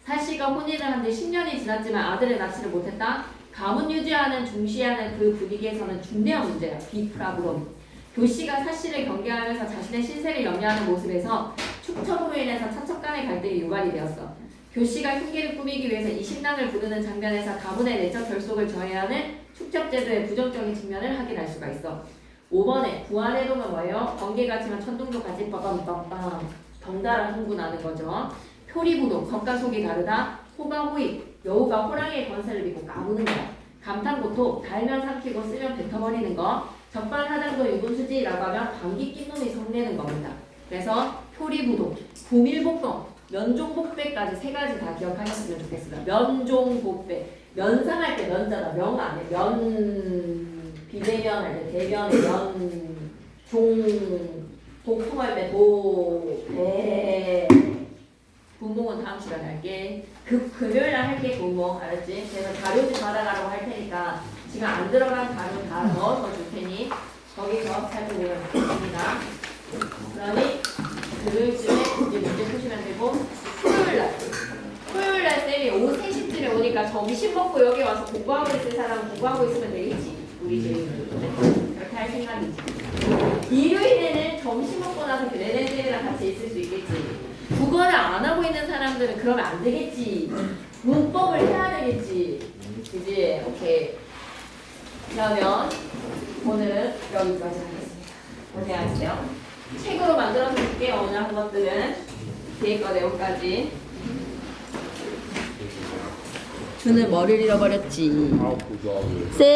사씨가 혼인을 한 지 10년이 지났지만 아들을 낳지를 못했다. 가문 유지하는 중시하는 그 분위기에서는 중대한 문제야. 비프라브롬. 교씨가 사씨를 경계하면서 자신의 신세를 염려하는 모습에서 축첩으로 인해서 척척 간의 갈등이 유발이 되었어. 교씨가 흉기를 꾸미기 위해서 이 신랑을 부르는 장면에서 가문의 내적 결속을 저해하는 축첩제도의 부정적인 측면을 확인할 수가 있어. 5번에 부안해동은 뭐예요? 번개같지만 천둥도 같이 빠밤빰빰 덩달아 흥분하는 거죠. 표리부도 겉과 속이 다르다. 호가호입 여우가 호랑이의 권세를 믿고 까부는 거야. 감탄고토 달면 삼키고 쓰면 뱉어버리는 거. 적반하장도 유분수지라고 하면 방귀 낀 놈이 성내는 겁니다. 그래서 표리부도 부밀복동 면종복배까지 세 가지 다 기억하셨으면 좋겠습니다. 면종복배 면상할 때 면자다. 명 안에 면 비대면 할 때 대면에 면종 복통할 때 도배 분봉은 다음 시간에 할게. 금요일날 할게. 분봉 알았지? 그래서 자료지 받아가라고 할 테니까 지금 안 들어간 자료 다 넣어서 줄 테니 거기서 살펴보면 되겠습니다. 그러니 금요일쯤에 이제 문제 푸시면 되고 토요일날 쌤이 오후 3시쯤에 오니까 점심 먹고 여기 와서 공부하고 있을 사람은 공부하고 있으면 되겠지. 우리 쌤이 그렇게 할 생각이지. 일요일에는 점심 먹고 나서 내내 쌤이랑 같이 있을 수 있겠지. 국어를 안 하고 있는 사람들은 그러면 안 되겠지. 문법을 해야 되겠지. 그지? 오케이. 그러면 오늘은 여기까지 하겠습니다. 고생하세요. 책으로 만들어서 줄게요. 오늘 한 것들은 뒤에 거 내용까지. 주는 머리를 잃어버렸지. 쌤.